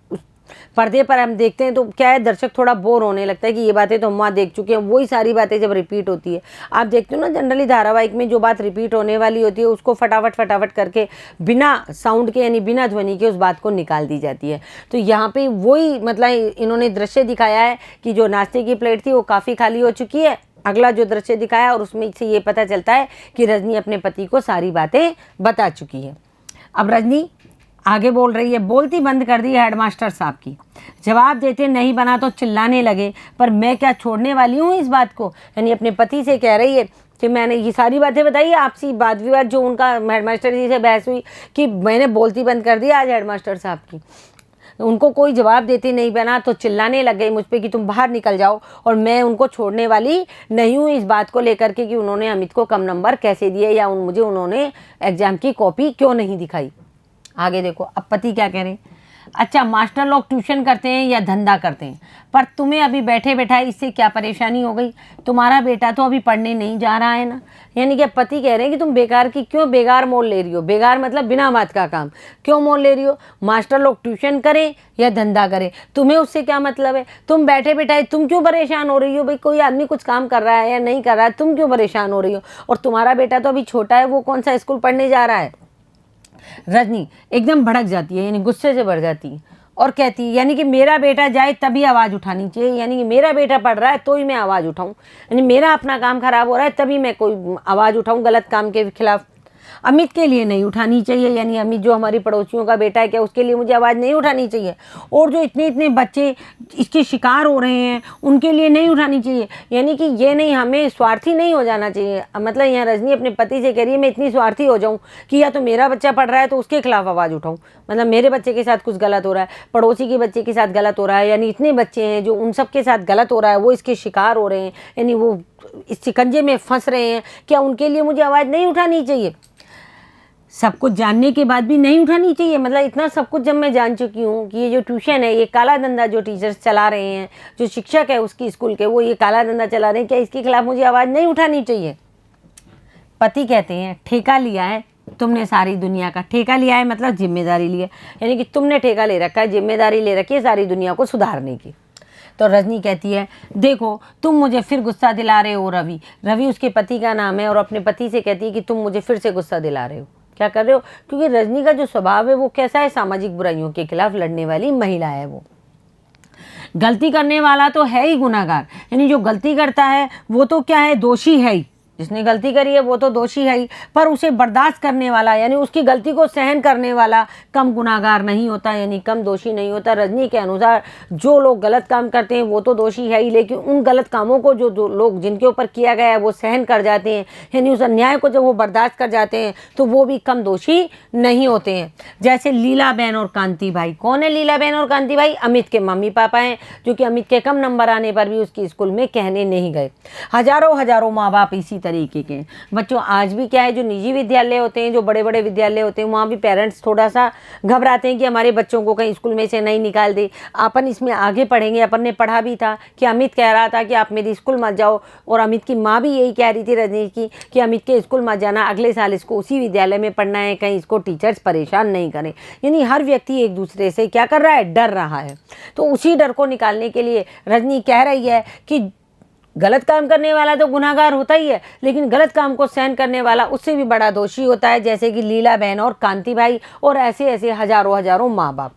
पर्दे पर हम देखते हैं तो क्या है, दर्शक थोड़ा बोर होने लगता है कि ये बातें तो हम वहाँ देख चुके हैं। वही सारी बातें जब रिपीट होती है, आप देखते हो ना जनरली धारावाहिक में जो बात रिपीट होने वाली होती है उसको फटाफट करके बिना साउंड के यानी बिना ध्वनि के उस बात को निकाल दी जाती है। तो यहाँ पे वही मतलब इन्होंने दृश्य दिखाया है कि जो नाश्ते की प्लेट थी वो काफ़ी खाली हो चुकी है। अगला जो दृश्य दिखाया और उसमें से ये पता चलता है कि रजनी अपने पति को सारी बातें बता चुकी है। अब रजनी आगे बोल रही है, बोलती बंद कर दी हेडमास्टर साहब की। जवाब देते नहीं बना तो चिल्लाने लगे, पर मैं क्या छोड़ने वाली हूँ इस बात को। यानी अपने पति से कह रही है कि मैंने ये सारी बातें बताई, आपसी वाद विवाद जो उनका हेडमास्टर जी से बहस हुई कि मैंने बोलती बंद कर दी आज हेडमास्टर साहब की। उनको कोई जवाब देते नहीं बना तो चिल्लाने लग गए मुझ पर कि तुम बाहर निकल जाओ, और मैं उनको छोड़ने वाली नहीं हूँ इस बात को लेकर के कि उन्होंने अमित को कम नंबर कैसे दिए या मुझे उन्होंने एग्जाम की कॉपी क्यों नहीं दिखाई। आगे देखो, अब पति क्या कह रहे हैं, अच्छा मास्टर लोग ट्यूशन करते हैं या धंधा करते हैं, पर तुम्हें अभी बैठे बैठाए इससे क्या परेशानी हो गई। तुम्हारा बेटा तो अभी पढ़ने नहीं जा रहा है ना। यानी कि पति कह रहे हैं कि तुम बेकार की क्यों बेकार मोल ले रही हो। बेकार मतलब बिना बात का काम क्यों मोल ले रही हो। मास्टर लोग ट्यूशन करें या धंधा करें, तुम्हें उससे क्या मतलब है। तुम बैठे बैठाए तुम क्यों परेशान हो रही हो। भाई कोई आदमी कुछ काम कर रहा है या नहीं कर रहा है, तुम क्यों परेशान हो रही हो। और तुम्हारा बेटा तो अभी छोटा है, वो कौन सा स्कूल पढ़ने जा रहा है। रजनी एकदम भड़क जाती है, यानी गुस्से से भर जाती है और कहती है यानी कि मेरा बेटा जाए तभी आवाज़ उठानी चाहिए। यानी कि मेरा बेटा पढ़ रहा है तो ही मैं आवाज़ उठाऊं, यानी मेरा अपना काम खराब हो रहा है तभी मैं कोई आवाज़ उठाऊं गलत काम के खिलाफ। अमित के लिए नहीं उठानी चाहिए, यानी अमित जो हमारी पड़ोसियों का बेटा है, क्या उसके लिए मुझे आवाज़ नहीं उठानी चाहिए। और जो इतने इतने बच्चे इसके शिकार हो रहे हैं उनके लिए नहीं उठानी चाहिए। यानी कि ये नहीं, हमें स्वार्थी नहीं हो जाना चाहिए। मतलब यहाँ रजनी अपने पति से कह रही है मैं इतनी स्वार्थी हो जाऊँ कि या तो मेरा बच्चा पढ़ रहा है तो उसके खिलाफ आवाज़ उठाऊँ, मतलब मेरे बच्चे के साथ कुछ गलत हो रहा है, पड़ोसी के बच्चे के साथ गलत हो रहा है, यानी इतने बच्चे हैं जो उन सब के साथ गलत हो रहा है, वो इसके शिकार हो रहे हैं, यानी वो इस शिकंजे में फंस रहे हैं, क्या उनके लिए मुझे आवाज़ नहीं उठानी चाहिए। सब कुछ जानने के बाद भी नहीं उठानी चाहिए। मतलब इतना सब कुछ जब मैं जान चुकी हूँ कि ये जो ट्यूशन है, ये काला धंधा जो टीचर्स चला रहे हैं, जो शिक्षक है उसकी स्कूल के, वो ये काला धंधा चला रहे हैं, क्या इसके खिलाफ मुझे आवाज़ नहीं उठानी चाहिए। पति कहते हैं ठेका लिया है तुमने सारी दुनिया का ठेका लिया है, मतलब जिम्मेदारी ली है, यानी कि तुमने ठेका ले रखा है, जिम्मेदारी ले रखी है सारी दुनिया को सुधारने की। तो रजनी कहती है देखो तुम मुझे फिर गुस्सा दिला रहे हो रवि। रवि उसके पति का नाम है और अपने पति से कहती है कि तुम मुझे फिर से गुस्सा दिला रहे हो, क्या कर रहे हो? क्योंकि रजनी का जो स्वभाव है वो कैसा है, सामाजिक बुराइयों के खिलाफ लड़ने वाली महिला है। वो गलती करने वाला तो है ही गुनाहगार, यानी जो गलती करता है वो तो क्या है, दोषी है ही। जिसने गलती करी है वो तो दोषी है ही, पर उसे बर्दाश्त करने वाला यानी उसकी गलती को सहन करने वाला कम गुनाहगार नहीं होता, यानी कम दोषी नहीं होता। रजनी के अनुसार जो लोग गलत काम करते हैं वो तो दोषी है ही, लेकिन उन गलत कामों को जो लोग जिनके ऊपर किया गया है वो सहन कर जाते हैं, यानी उस अन्याय को जब वो बर्दाश्त कर जाते हैं तो वो भी कम दोषी नहीं होते हैं। जैसे लीला बहन और कांति भाई। कौन है लीला बहन और कांति भाई? अमित के मम्मी पापा हैं, जो कि अमित के कम नंबर आने पर भी उसकी स्कूल में कहने नहीं गए। हजारों माँ बाप इसी तरीके के बच्चों। आज भी क्या है, जो निजी विद्यालय होते हैं, जो बड़े बड़े विद्यालय होते हैं, वहाँ भी पेरेंट्स थोड़ा सा घबराते हैं कि हमारे बच्चों को कहीं स्कूल में से नहीं निकाल दे। अपन इसमें आगे पढ़ेंगे, अपन ने पढ़ा भी था कि अमित कह रहा था कि आप मेरी स्कूल मत जाओ, और अमित की माँ भी यही कह रही थी रजनी की कि अमित के स्कूल मत जाना, अगले साल इसको उसी विद्यालय में पढ़ना है, कहीं इसको टीचर्स परेशान नहीं करें। यानी हर व्यक्ति एक दूसरे से क्या कर रहा है, डर रहा है। तो उसी डर को निकालने के लिए रजनी कह रही है कि गलत काम करने वाला तो गुनाहगार होता ही है, लेकिन गलत काम को सहन करने वाला उससे भी बड़ा दोषी होता है, जैसे कि लीला बहन और कांति भाई और ऐसे हजारों माँ बाप।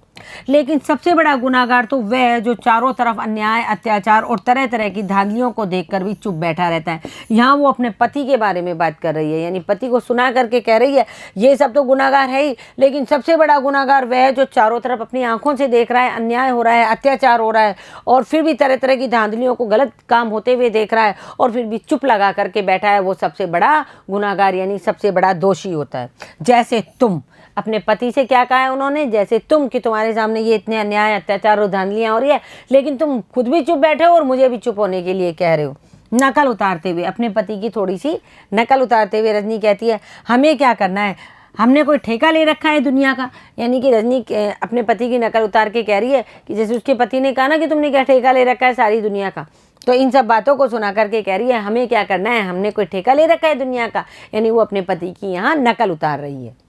लेकिन सबसे बड़ा गुनाहगार तो वह है जो चारों तरफ अन्याय, अत्याचार और तरह तरह की धांधलियों को देखकर भी चुप बैठा रहता है। यहाँ वो अपने पति के बारे में बात कर रही है, यानी पति को सुना करके कह रही है ये सब तो गुनाहगार है ही, लेकिन सबसे बड़ा गुनाहगार वह है जो चारों तरफ अपनी आंखों से देख रहा है, अन्याय हो रहा है, अत्याचार हो रहा है, और फिर भी तरह तरह की धांधलियों को, गलत काम होते हुए देख रहा है और फिर भी चुप लगा करके बैठा है। वो सबसे बड़ा गुनाहगार यानी सबसे बड़ा दोषी होता है। जैसे तुम, अपने पति से क्या कहा है उन्होंने, जैसे तुम, कि तुम्हारे सामने ये इतने अन्याय, अत्याचार और धांधलियाँ हो रही है, लेकिन तुम खुद भी चुप बैठे हो और मुझे भी चुप होने के लिए कह रहे हो। नकल उतारते हुए, अपने पति की थोड़ी सी नकल उतारते हुए रजनी कहती है हमें क्या करना है, हमने कोई ठेका ले रखा है दुनिया का। यानी कि रजनी अपने पति की नकल उतार के कह रही है कि जैसे उसके पति ने कहा ना कि तुमने क्या ठेका ले रखा है सारी दुनिया का, तो इन सब बातों को सुना करके कह रही है हमें क्या करना है, हमने कोई ठेका ले रखा है दुनिया का। यानी वो अपने पति की यहाँ नकल उतार रही है।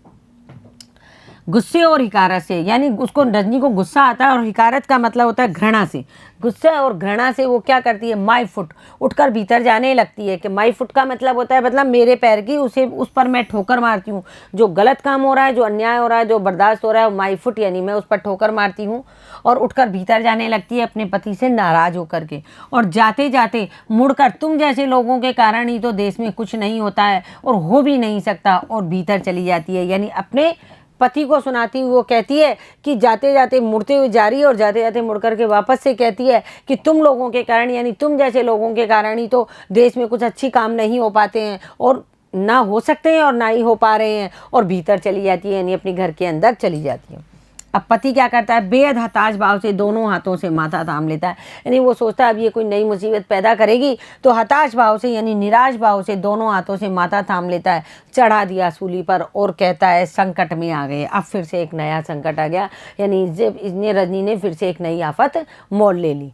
गुस्से और हिकारत से, यानी उसको, रजनी को गुस्सा आता है, और हिकारत का मतलब होता है घृणा से। गुस्से और घृणा से वो क्या करती है, माई फुट, उठकर भीतर जाने लगती है। कि माई फुट का मतलब होता है, मतलब मेरे पैर की, उस पर मैं ठोकर मारती हूँ। जो गलत काम हो रहा है, जो अन्याय हो रहा है, जो बर्दाश्त हो रहा है, माई फुट यानी मैं उस पर ठोकर मारती हूँ, और उठकर भीतर जाने लगती है अपने पति से नाराज होकर के। और जाते जाते मुड़कर तुम जैसे लोगों के कारण ही तो देश में कुछ नहीं होता है और हो भी नहीं सकता, और भीतर चली जाती है। यानी अपने पति को सुनाती हुई वो कहती है कि जाते जाते मुड़ते हुए जा रही है, और जाते जाते मुड़ करके वापस से कहती है कि तुम लोगों के कारण, यानी तुम जैसे लोगों के कारण ही तो देश में कुछ अच्छी काम नहीं हो पाते हैं, और ना हो सकते हैं और ना ही हो पा रहे हैं। और भीतर चली जाती है, यानी अपने घर के अंदर चली जाती है। अब पति क्या करता है, बेहद हताश भाव से दोनों हाथों से माथा थाम लेता है। यानी वो सोचता है अब ये कोई नई मुसीबत पैदा करेगी, तो हताश भाव से यानी निराश भाव से दोनों हाथों से माथा थाम लेता है, चढ़ा दिया सूली पर, और कहता है संकट में आ गए, अब फिर से एक नया संकट आ गया। यानी जब इसने, रजनी ने फिर से एक नई आफत मोड़ ले ली।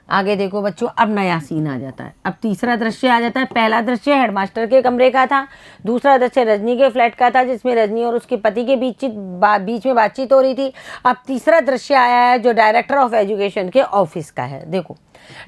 आगे देखो बच्चों, अब नया सीन आ जाता है। अब तीसरा दृश्य आ जाता है। पहला दृश्य हेडमास्टर के कमरे का था, दूसरा दृश्य रजनी के फ्लैट का था, जिसमें रजनी और उसके पति के बीच में बातचीत हो रही थी। अब तीसरा दृश्य आया है जो डायरेक्टर ऑफ एजुकेशन के ऑफिस का है। देखो,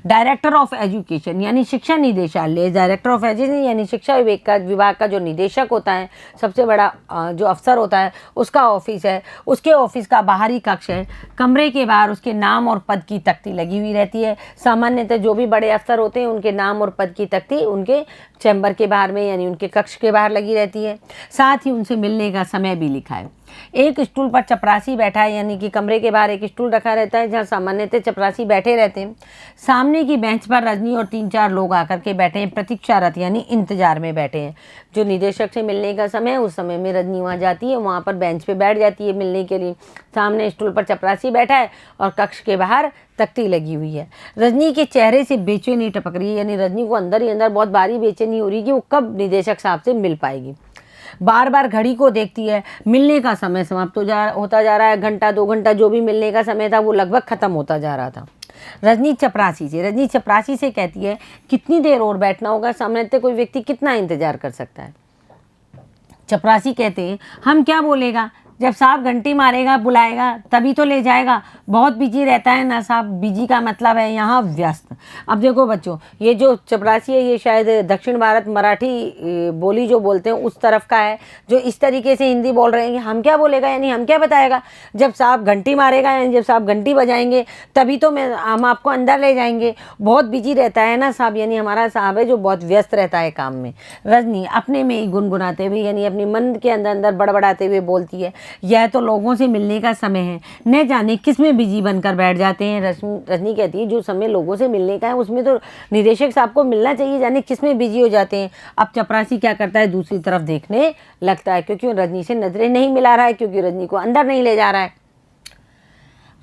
डायरेक्टर ऑफ एजुकेशन यानी शिक्षा निदेशालय, डायरेक्टर ऑफ एजुकेशन यानी शिक्षा विभाग का जो निदेशक होता है, सबसे बड़ा जो अफसर होता है, उसका ऑफिस है। उसके ऑफिस का बाहरी कक्ष है। कमरे के बाहर उसके नाम और पद की तख्ती लगी हुई रहती है। सामान्यतः जो भी बड़े अफसर होते हैं उनके नाम और पद की तख्ती उनके चैम्बर के बाहर में, यानी उनके कक्ष के बाहर लगी रहती है। साथ ही उनसे मिलने का समय भी लिखा है। एक स्टूल पर चपरासी बैठा है, यानी कि कमरे के बाहर एक स्टूल रखा रहता है जहाँ सामान्यतः चपरासी बैठे रहते हैं। सामने की बेंच पर रजनी और 3-4 लोग आकर के बैठे हैं, प्रतीक्षारत यानी इंतजार में बैठे हैं। जो निदेशक से मिलने का समय है, उस समय में रजनी वहाँ जाती है, वहाँ पर बेंच पे बैठ जाती है मिलने के लिए। सामने स्टूल पर चपरासी बैठा है और कक्ष के बाहर तख्ती लगी हुई है। रजनी के चेहरे से बेचैनी टपक रही है, यानी रजनी को अंदर ही अंदर बहुत भारी बेचैनी हो रही है कि वो कब निदेशक साहब से मिल पाएगी। बार बार घड़ी को देखती है। मिलने का समय समाप्त होता जा रहा है। घंटा 2 घंटा जो भी मिलने का समय था वो लगभग ख़त्म होता जा रहा था। रजनी चपरासी से कहती है कितनी देर और बैठना होगा, सामान्यतः कोई व्यक्ति कितना इंतजार कर सकता है। चपरासी कहते हैं हम क्या बोलेगा, जब साहब घंटी मारेगा बुलाएगा तभी तो ले जाएगा, बहुत बिजी रहता है ना साहब। बिजी का मतलब है यहाँ व्यस्त। अब देखो बच्चों, ये जो चपरासी है ये शायद दक्षिण भारत मराठी बोली जो बोलते हैं उस तरफ का है, जो इस तरीके से हिंदी बोल रहे हैं कि हम क्या बोलेगा, यानी हम क्या बताएगा, जब साहब घंटी मारेगा यानी जब साहब घंटी बजाएंगे तभी तो हम आपको अंदर ले जाएंगे, बहुत बिजी रहता है ना साहब, यानी हमारा साहब है जो बहुत व्यस्त रहता है काम में। रजनी अपने में ही गुनगुनाते हुए यानी अपने मन के अंदर अंदर बड़बड़ाते हुए बोलती है, यह तो लोगों से मिलने का समय है, न जाने किस में बिजी बनकर बैठ जाते हैं। रजनी कहती है जो समय लोगों से मिलने का है उसमें तो निदेशक साहब को मिलना चाहिए, जाने किस में बिजी हो जाते हैं। अब चपरासी क्या करता है, दूसरी तरफ देखने लगता है, क्योंकि रजनी से नजरें नहीं मिला रहा है, क्योंकि रजनी को अंदर नहीं ले जा रहा है।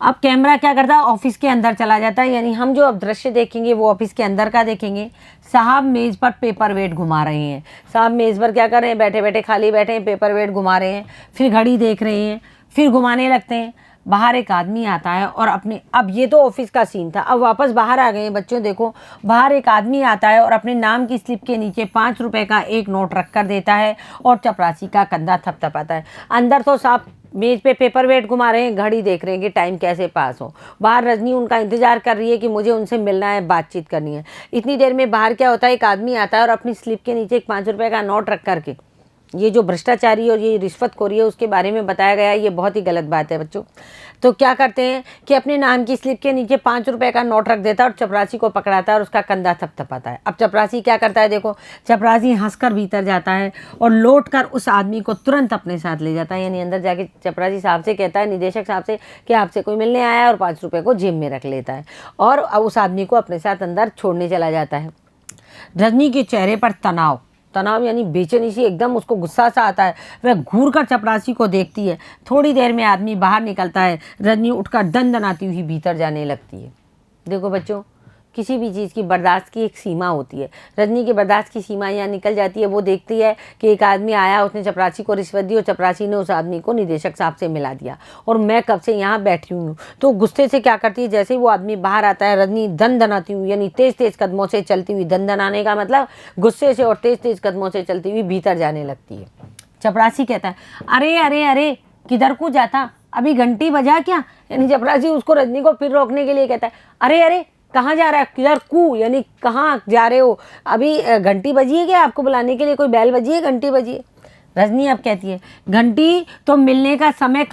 अब कैमरा क्या करता है, ऑफिस के अंदर चला जाता है, यानी हम जो अब दृश्य देखेंगे वो ऑफिस के अंदर का देखेंगे। साहब मेज़ पर पेपर वेट घुमा रहे हैं। साहब मेज़ पर क्या कर रहे हैं, बैठे बैठे खाली बैठे हैं, पेपर वेट घुमा रहे हैं, फिर घड़ी देख रहे हैं, फिर घुमाने लगते हैं। बाहर एक आदमी आता है और अपने, अब ये तो ऑफिस का सीन था, अब वापस बाहर आ गए हैं बच्चों। देखो बाहर एक आदमी आता है और अपने नाम की स्लिप के नीचे 5 रुपए का एक नोट रख कर देता है और चपरासी का कंधा थपथपाता है। अंदर तो साहब मेज पे पेपर वेट घुमा रहे हैं, घड़ी देख रहे हैं कि टाइम कैसे पास हो। बाहर रजनी उनका इंतजार कर रही है कि मुझे उनसे मिलना है, बातचीत करनी है। इतनी देर में बाहर क्या होता है, एक आदमी आता है और अपनी स्लिप के नीचे एक 5 रुपए का नोट रख करके, ये जो भ्रष्टाचारी और ये रिश्वतखोरी है उसके बारे में बताया गया है, ये बहुत ही गलत बात है बच्चों। तो क्या करते हैं कि अपने नाम की स्लिप के नीचे 5 रुपए का नोट रख देता है और चपरासी को पकड़ाता है और उसका कंधा थपथपाता है। अब चपरासी क्या करता है, देखो चपरासी हंसकर भीतर जाता है और लौट कर उस आदमी को तुरंत अपने साथ ले जाता है, यानी अंदर जाके चपरासी साहब से कहता है, निदेशक साहब से, कि आपसे कोई मिलने आया है, और 5 रुपए को जेब में रख लेता है और उस आदमी को अपने साथ अंदर छोड़ने चला जाता है। रजनी के चेहरे पर तनाव यानी बेचैनी सी, एकदम उसको गुस्सा सा आता है। वह घूर कर चपरासी को देखती है। थोड़ी देर में आदमी बाहर निकलता है। रजनी उठकर दंदनाती हुई भीतर जाने लगती है। देखो बच्चों, किसी भी चीज़ की बर्दाश्त की एक सीमा होती है। रजनी की बर्दाश्त की सीमा यहाँ निकल जाती है। वो देखती है कि एक आदमी आया, उसने चपरासी को रिश्वत दी और चपरासी ने उस आदमी को निदेशक साहब से मिला दिया और मैं कब से यहाँ बैठी हूँ। तो गुस्से से क्या करती है, जैसे ही वो आदमी बाहर आता है, रजनी दंदनाती हुई यानी तेज़ तेज़ कदमों से चलती हुई, दंदनाने का मतलब गुस्से से और तेज़ तेज़ कदमों से चलती हुई भीतर जाने लगती है। चपरासी कहता है, अरे अरे अरे किधर को जाता, अभी घंटी बजा क्या। यानी चपरासी उसको, रजनी को फिर रोकने के लिए कहता है, अरे अरे कहाँ जा रहा है, किधर कू, यानी कहाँ जा रहे हो, अभी घंटी बजी है क्या, आपको बुलाने के लिए कोई बैल बजी है, घंटी बजी है। रजनी अब कहती है, घंटी तो मिलने का समय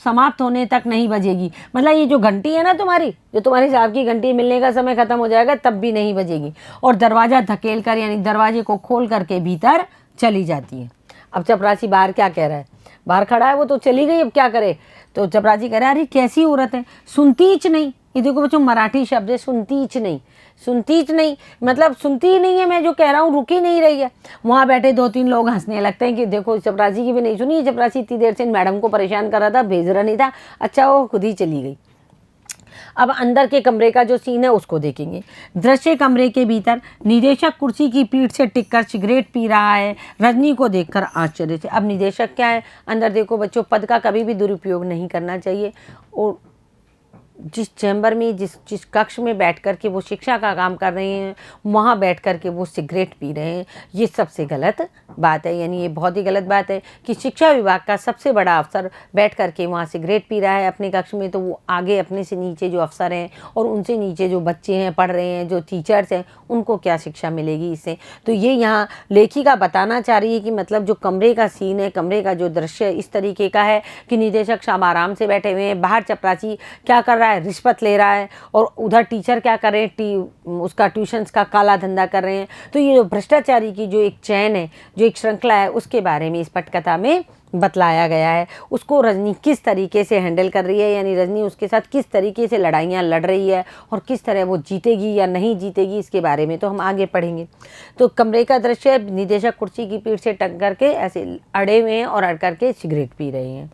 समाप्त होने तक नहीं बजेगी, मतलब ये जो घंटी है ना तुम्हारी, जो तुम्हारी साहब की घंटी, मिलने का समय खत्म हो जाएगा तब भी नहीं बजेगी। और दरवाज़ा धकेल कर यानी दरवाजे को खोल करके भीतर चली जाती है। अब चपरासी बाहर क्या कह रहा है, बाहर खड़ा है, वो तो चली गई, अब क्या करे। तो चपरासी कह रहा है, अरे कैसी औरत है, सुनतीच नहीं। ये देखो बच्चों, मराठी शब्द है सुनतीच नहीं। सुनतीच नहीं मतलब सुनती ही नहीं है, मैं जो कह रहा हूँ रुकी नहीं रही है। वहाँ बैठे 2-3 लोग हंसने लगते हैं कि देखो चपरासी की भी नहीं सुनी, चपरासी इतनी देर से मैडम को परेशान कर रहा था, भेज रहा नहीं था, अच्छा वो खुद ही चली गई। अब अंदर के कमरे का जो सीन है उसको देखेंगे। दृश्य कमरे के भीतर निदेशक कुर्सी की पीठ से टिककर सिगरेट पी रहा है, रजनी को देखकर आश्चर्य से। अब निदेशक क्या है, अंदर देखो बच्चों, पद का कभी भी दुरुपयोग नहीं करना चाहिए और जिस चैम्बर में, जिस कक्ष में बैठ कर के वो शिक्षा का काम कर रहे हैं, वहाँ बैठ कर के वो सिगरेट पी रहे हैं, ये सबसे गलत बात है। यानी ये बहुत ही गलत बात है कि शिक्षा विभाग का सबसे बड़ा अफसर बैठ कर के वहाँ सिगरेट पी रहा है अपने कक्ष में, तो वो आगे अपने से नीचे जो अफसर हैं और उनसे नीचे जो बच्चे हैं पढ़ रहे हैं, जो टीचर्स हैं, उनको क्या शिक्षा मिलेगी इससे। तो ये यहाँ लेखिका बताना चाह रही है कि मतलब जो कमरे का सीन है, कमरे का जो दृश्य इस तरीके का है कि निदेशक साहब आराम से बैठे हुए हैं, बाहर चपरासी क्या कर रहा है, रिश्वत ले रहा है, और उधर टीचर क्या कर रहे हैं, उसका ट्यूशन्स का काला धंधा कर रहे हैं। तो ये जो भ्रष्टाचारी की जो एक चैन है, जो एक श्रृंखला है, उसके बारे में इस पटकथा में बतलाया गया है। उसको रजनी किस तरीके से हैंडल कर रही है, यानी रजनी उसके साथ किस तरीके से लड़ाइयाँ लड़ रही है और किस तरह वो जीतेगी या नहीं जीतेगी, इसके बारे में तो हम आगे पढ़ेंगे। तो कमरे का दृश्य, निदेशक कुर्सी की पीठ से टक करके ऐसे अड़े हुए हैं और अड़ करके सिगरेट पी रहे हैं।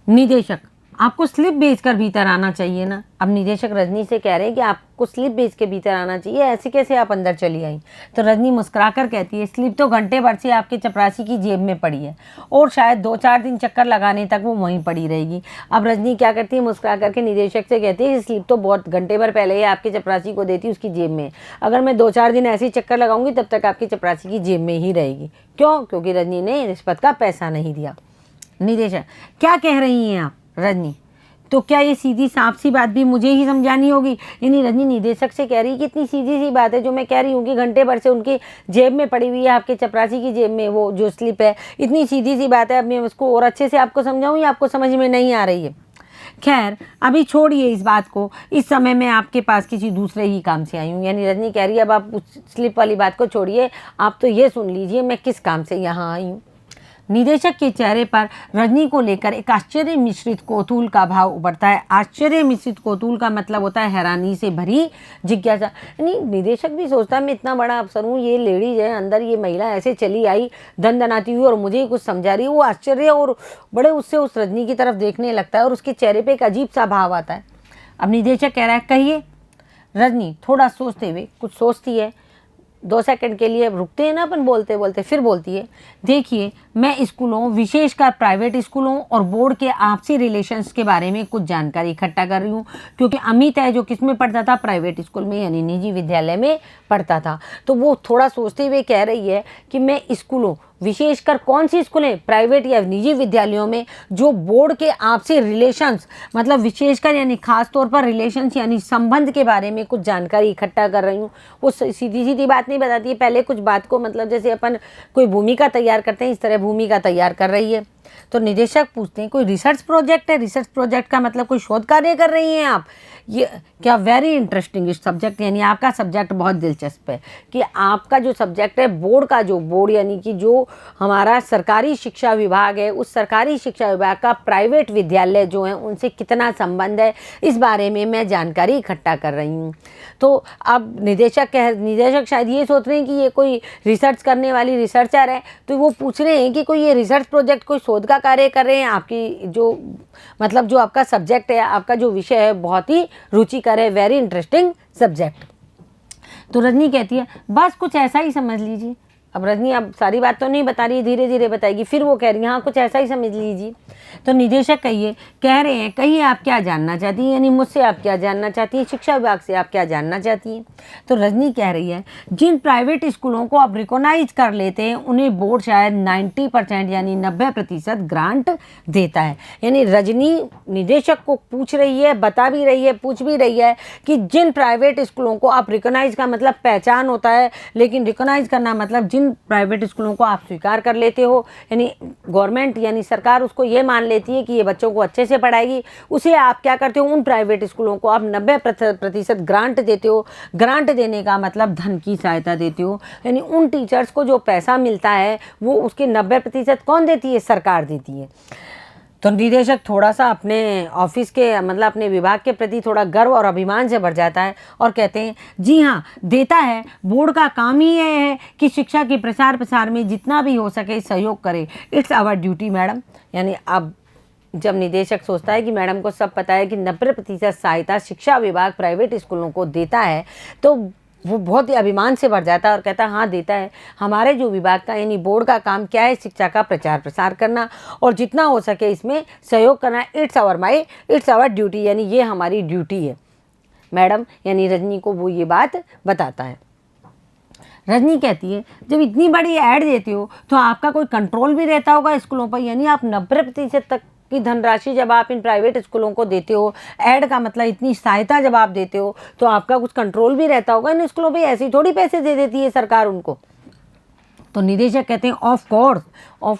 निदेशक, आपको स्लिप भेजकर भीतर आना चाहिए ना। अब निदेशक रजनी से कह रहे हैं कि आपको स्लिप भेज के भीतर आना चाहिए, ऐसे कैसे आप अंदर चली आई? तो रजनी मुस्कुराकर कहती है, स्लिप तो घंटे भर से आपके चपरासी की जेब में पड़ी है और शायद 2-4 दिन चक्कर लगाने तक वो वहीं पड़ी रहेगी। अब रजनी क्या करती है, मुस्कुरा करके निदेशक से कहती है, स्लिप तो बहुत घंटे भर पहले ही आपके चपरासी को देती, उसकी जेब में। अगर मैं 2-4 दिन ऐसे ही चक्कर लगाऊंगी तब तक आपकी चपरासी की जेब में ही रहेगी। क्यों? क्योंकि रजनी ने रिश्वत का पैसा नहीं दिया। निदेशक, क्या कह रही हैं आप? रजनी, तो क्या ये सीधी साफ सी बात भी मुझे ही समझानी होगी? यानी रजनी निदेशक से कह रही है कि इतनी सीधी सी बात है जो मैं कह रही हूँ कि घंटे भर से उनकी जेब में पड़ी हुई है, आपके चपरासी की जेब में वो जो स्लिप है, इतनी सीधी सी बात है। अब मैं उसको और अच्छे से आपको समझाऊँ या आपको समझ में नहीं आ रही है? खैर, अभी छोड़िए इस बात को, इस समय मैं आपके पास किसी दूसरे ही काम से आई हूँ। यानी रजनी कह रही है, अब आप उस स्लिप वाली बात को छोड़िए, आप तो ये सुन लीजिए मैं किस काम से यहाँ आई हूँ। निदेशक के चेहरे पर रजनी को लेकर एक आश्चर्य मिश्रित कौतूहल का भाव उभरता है। आश्चर्य मिश्रित कौतूहल का मतलब होता है हैरानी से भरी जिज्ञासा। यानी निदेशक भी सोचता है मैं इतना बड़ा अफसर हूँ, ये लेडीज है अंदर, ये महिला ऐसे चली आई दनदनाती हुई और मुझे ही कुछ समझा रही है। वो आश्चर्य और बड़े उससे उस रजनी की तरफ देखने लगता है और उसके चेहरे पर एक अजीब सा भाव आता है। अब निदेशक कह रहा है, कहिए। रजनी थोड़ा सोचते हुए कुछ सोचती है, 2 सेकंड के लिए रुकते हैं ना अपन बोलते बोलते, फिर बोलती है, देखिए मैं स्कूलों, विशेषकर प्राइवेट स्कूलों और बोर्ड के आपसी रिलेशंस के बारे में कुछ जानकारी इकट्ठा कर रही हूँ। क्योंकि अमित है जो किस में पढ़ता था, प्राइवेट स्कूल में यानी निजी विद्यालय में पढ़ता था। तो वो थोड़ा सोचते हुए कह रही है कि मैं स्कूलों, विशेषकर कौन सी स्कूलें, प्राइवेट या निजी विद्यालयों में जो बोर्ड के आपसी रिलेशंस, मतलब विशेषकर यानी खास तौर पर रिलेशंस यानी संबंध के बारे में कुछ जानकारी इकट्ठा कर रही हूँ। वो सीधी सीधी बात नहीं बताती है, पहले कुछ बात को मतलब जैसे अपन कोई भूमिका तैयार करते हैं इस तरह भूमिका तैयार कर रही है। तो निदेशक पूछते हैं, कोई रिसर्च प्रोजेक्ट है? रिसर्च प्रोजेक्ट का मतलब कोई शोध कार्य कर रही हैं आप? ये क्या वेरी इंटरेस्टिंग सब्जेक्ट, यानी आपका सब्जेक्ट बहुत दिलचस्प है कि आपका जो सब्जेक्ट है बोर्ड का, जो बोर्ड यानी कि जो हमारा सरकारी शिक्षा विभाग है, उस सरकारी शिक्षा विभाग का प्राइवेट विद्यालय जो हैं उनसे कितना संबंध है, इस बारे में मैं जानकारी इकट्ठा कर रही हूँ। तो अब निदेशक शायद ये सोच रहे हैं कि ये कोई रिसर्च करने वाली रिसर्चर है, तो वो पूछ रहे हैं कि कोई ये रिसर्च प्रोजेक्ट, कोई शोध का कार्य कर रहे हैं? आपकी जो मतलब जो आपका सब्जेक्ट है, आपका जो विषय है बहुत ही रुचिकर है, वेरी इंटरेस्टिंग सब्जेक्ट। तो रजनी कहती है, बस कुछ ऐसा ही समझ लीजिए। अब रजनी अब सारी बात तो नहीं बता रही, धीरे धीरे बताएगी। फिर वो कह रही है, हाँ कुछ ऐसा ही समझ लीजिए। तो निदेशक कह रहे हैं, कहिए आप क्या जानना चाहती हैं, यानी मुझसे आप क्या जानना चाहती हैं, शिक्षा विभाग से आप क्या जानना चाहती हैं? तो रजनी कह रही है, जिन प्राइवेट स्कूलों को आप रिकॉग्नाइज कर लेते हैं उन्हें बोर्ड शायद 90% यानी 90% ग्रांट देता है। यानी रजनी निदेशक को पूछ रही है, बता भी रही है, पूछ भी रही है कि जिन प्राइवेट स्कूलों को आप रिकॉग्नाइज का मतलब पहचान होता है, लेकिन रिकॉग्नाइज करना मतलब जिन प्राइवेट स्कूलों को आप स्वीकार कर लेते हो, यानी गवर्नमेंट यानी सरकार उसको ये मान लेती है कि ये बच्चों को अच्छे से पढ़ाएगी, उसे आप क्या करते हो, उन प्राइवेट स्कूलों को आप 90% ग्रांट देते हो। ग्रांट देने का मतलब धन की सहायता देते हो, यानी उन टीचर्स को जो पैसा मिलता है वो उसके 90% कौन देती है? सरकार देती है। तो निदेशक थोड़ा सा अपने ऑफिस के मतलब अपने विभाग के प्रति थोड़ा गर्व और अभिमान से भर जाता है और कहते हैं, जी हाँ देता है, बोर्ड का काम ही यह है कि शिक्षा के प्रसार प्रसार में जितना भी हो सके सहयोग करे। It's our duty madam. यानी अब जब निदेशक सोचता है कि मैडम को सब पता है कि 90% सहायता शिक्षा विभाग प्राइवेट स्कूलों को देता है, तो वो बहुत ही अभिमान से भर जाता है और कहता है, हाँ देता है। हमारे जो विभाग का यानी बोर्ड का काम क्या है? शिक्षा का प्रचार प्रसार करना और जितना हो सके इसमें सहयोग करना। इट्स आवर ड्यूटी, यानी ये हमारी ड्यूटी है मैडम। यानी रजनी को वो ये बात बताता है। रजनी कहती है, जब इतनी बड़ी ऐड देती हो तो आपका कोई कंट्रोल भी रहता होगा स्कूलों पर, यानी आप 90% तक की धनराशि जब आप इन प्राइवेट स्कूलों को देते हो, ऐड का मतलब इतनी सहायता जब आप देते हो तो आपका कुछ कंट्रोल भी रहता होगा। इन स्कूलों पे ऐसी थोड़ी पैसे दे देती है सरकार उनको। तो निदेशक कहते हैं, ऑफ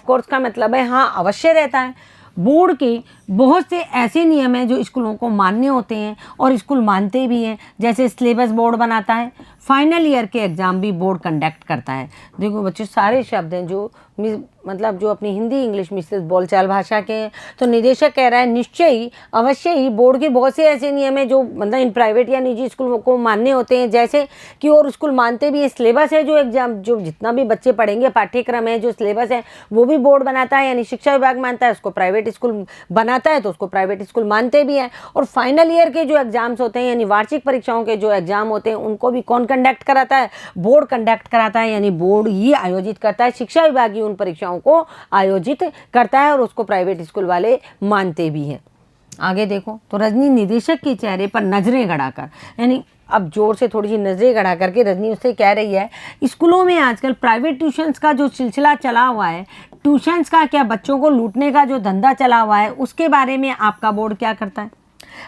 कोर्स का मतलब है हाँ अवश्य रहता है। बोर्ड के बहुत से ऐसे नियम हैं जो स्कूलों को मान्य होते हैं और स्कूल मानते भी हैं, जैसे सिलेबस बोर्ड बनाता है, फाइनल ईयर के एग्ज़ाम भी बोर्ड कंडक्ट करता है। देखो बच्चों, सारे शब्द हैं जो मतलब जो अपनी हिंदी इंग्लिश मिश्रित बोलचाल भाषा के हैं। तो निदेशक कह रहा है निश्चय ही अवश्य ही बोर्ड के बहुत से ऐसे नियम हैं जो मतलब इन प्राइवेट या निजी स्कूल को मानने होते हैं, जैसे कि और स्कूल मानते भी है। सिलेबस है जो एग्जाम जो जितना भी बच्चे पढ़ेंगे, पाठ्यक्रम है जो सिलेबस है वो भी बोर्ड बनाता है, यानी शिक्षा विभाग मानता है, उसको प्राइवेट स्कूल बनाता है तो उसको प्राइवेट स्कूल मानते भी हैं। और फाइनल ईयर के जो एग्जाम्स होते हैं यानी वार्षिक परीक्षाओं के जो एग्जाम होते हैं उनको भी कौन कंडक्ट कराता है? बोर्ड कंडक्ट कराता है, यानी बोर्ड ही आयोजित करता है। शिक्षा विभाग ही उन परीक्षाओं को आयोजित करता है और उसको प्राइवेट स्कूल वाले मानते भी हैं। आगे देखो तो रजनी निदेशक के चेहरे पर नजरें गड़ाकर, यानी अब जोर से थोड़ी सी नजरें गड़ा करके रजनी उससे कह रही है, स्कूलों में आजकल प्राइवेट ट्यूशन्स का जो सिलसिला चला हुआ है, ट्यूशन्स का क्या बच्चों को लूटने का जो धंधा चला हुआ है, उसके बारे में आपका बोर्ड क्या करता है?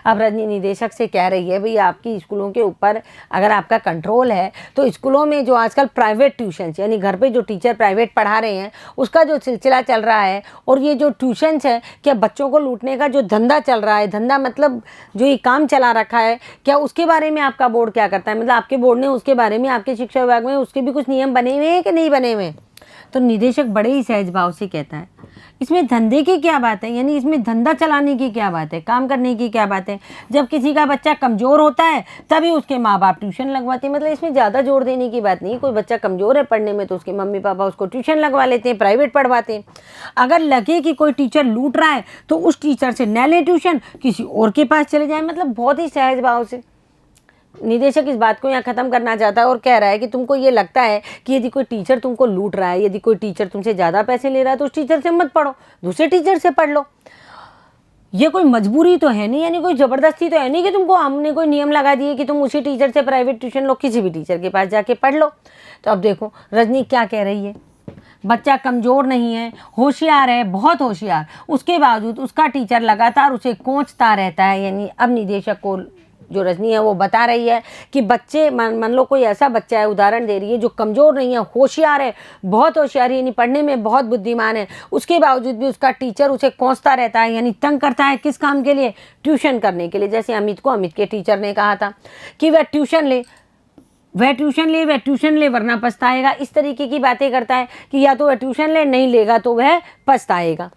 अब रजनी निदेशक से कह रही है, भाई आपकी स्कूलों के ऊपर अगर आपका कंट्रोल है तो स्कूलों में जो आजकल प्राइवेट ट्यूशन्स यानी घर पे जो टीचर प्राइवेट पढ़ा रहे हैं उसका जो सिलसिला चल रहा है, और ये जो ट्यूशन्स है क्या बच्चों को लूटने का जो धंधा चल रहा है, धंधा मतलब जो ये काम चला रखा है, क्या उसके बारे में आपका बोर्ड क्या करता है? मतलब आपके बोर्ड ने उसके बारे में, आपके शिक्षा विभाग में उसके भी कुछ नियम बने हुए हैं कि नहीं बने हुए? तो निदेशक बड़े ही सहज भाव से कहता है, इसमें धंधे की क्या बात है, यानी इसमें धंधा चलाने की क्या बात है, काम करने की क्या बात है? जब किसी का बच्चा कमज़ोर होता है तभी उसके माँ बाप ट्यूशन लगवाते हैं। मतलब इसमें ज़्यादा जोर देने की बात नहीं। कोई बच्चा कमज़ोर है पढ़ने में तो उसके मम्मी पापा उसको ट्यूशन लगवा लेते हैं, प्राइवेट पढ़वाते हैं। अगर लगे कि कोई टीचर लूट रहा है तो उस टीचर से न ले ट्यूशन, किसी और के पास चले जाए। मतलब बहुत ही सहज भाव से निदेशक इस बात को यहाँ ख़त्म करना चाहता है और कह रहा है कि तुमको ये लगता है कि यदि कोई टीचर तुमको लूट रहा है, यदि कोई टीचर तुमसे ज़्यादा पैसे ले रहा है तो उस टीचर से मत पढ़ो, दूसरे टीचर से पढ़ लो। ये कोई मजबूरी तो है नहीं, यानी कोई ज़बरदस्ती तो है नहीं कि तुमको हमने कोई नियम लगा दिए कि तुम उसी टीचर से प्राइवेट ट्यूशन लो, किसी भी टीचर के पास जाके पढ़ लो। तो अब देखो रजनी क्या कह रही है, बच्चा कमज़ोर नहीं है, होशियार है, बहुत होशियार, उसके बावजूद उसका टीचर लगातार उसे कोंचता रहता है। यानी अब निदेशक को जो रजनी है वो बता रही है कि बच्चे मान लो कोई ऐसा बच्चा है, उदाहरण दे रही है, जो कमज़ोर नहीं है, होशियार है, बहुत होशियार है, यानी पढ़ने में बहुत बुद्धिमान है, उसके बावजूद भी उसका टीचर उसे कोसता रहता है, यानी तंग करता है। किस काम के लिए? ट्यूशन करने के लिए। जैसे अमित को अमित के टीचर ने कहा था कि वह ट्यूशन ले, वह ट्यूशन ले वरना पछताएगा। इस तरीके की बातें करता है कि या तो वह ट्यूशन ले, नहीं लेगा तो वह पछताएगा।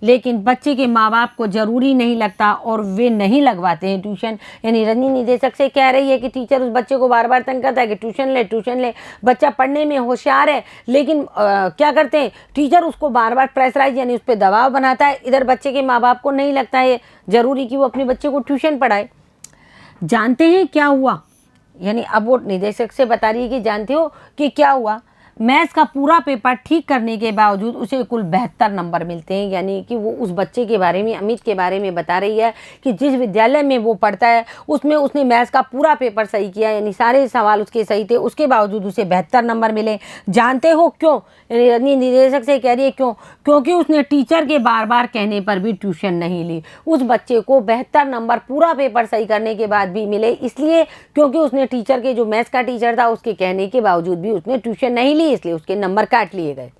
लेकिन बच्चे के माँ बाप को ज़रूरी नहीं लगता और वे नहीं लगवाते हैं ट्यूशन। यानी रजनी निदेशक से कह रही है कि टीचर उस बच्चे को बार बार तंग करता है कि ट्यूशन ले। बच्चा पढ़ने में होशियार है लेकिन क्या करते हैं, टीचर उसको बार बार प्रेशराइज यानी उस पर दबाव बनाता है। इधर बच्चे के माँ बाप को नहीं लगता है ज़रूरी कि वो अपने बच्चे को ट्यूशन पढ़ाए। जानते हैं क्या हुआ, यानी अब वो निदेशक से बता रही है कि जानते हो कि क्या हुआ, मैथ्स का पूरा पेपर ठीक करने के बावजूद उसे कुल 72 नंबर मिलते हैं। यानी कि वो उस बच्चे के बारे में, अमित के बारे में बता रही है कि जिस विद्यालय में वो पढ़ता है उसमें उसने मैथ्स का पूरा पेपर सही किया, यानी सारे सवाल उसके सही थे, उसके बावजूद उसे 72 नंबर मिले। जानते हो क्यों? यानी निदेशक से कह रही है क्यों? क्योंकि उसने टीचर के बार बार कहने पर भी ट्यूशन नहीं ली। उस बच्चे को 72 नंबर पूरा पेपर सही करने के बाद भी मिले, इसलिए क्योंकि उसने टीचर के, जो मैथ्स का टीचर था, उसके कहने के बावजूद भी उसने ट्यूशन नहीं ली, इसलिए उसके नंबर काट लिए गए।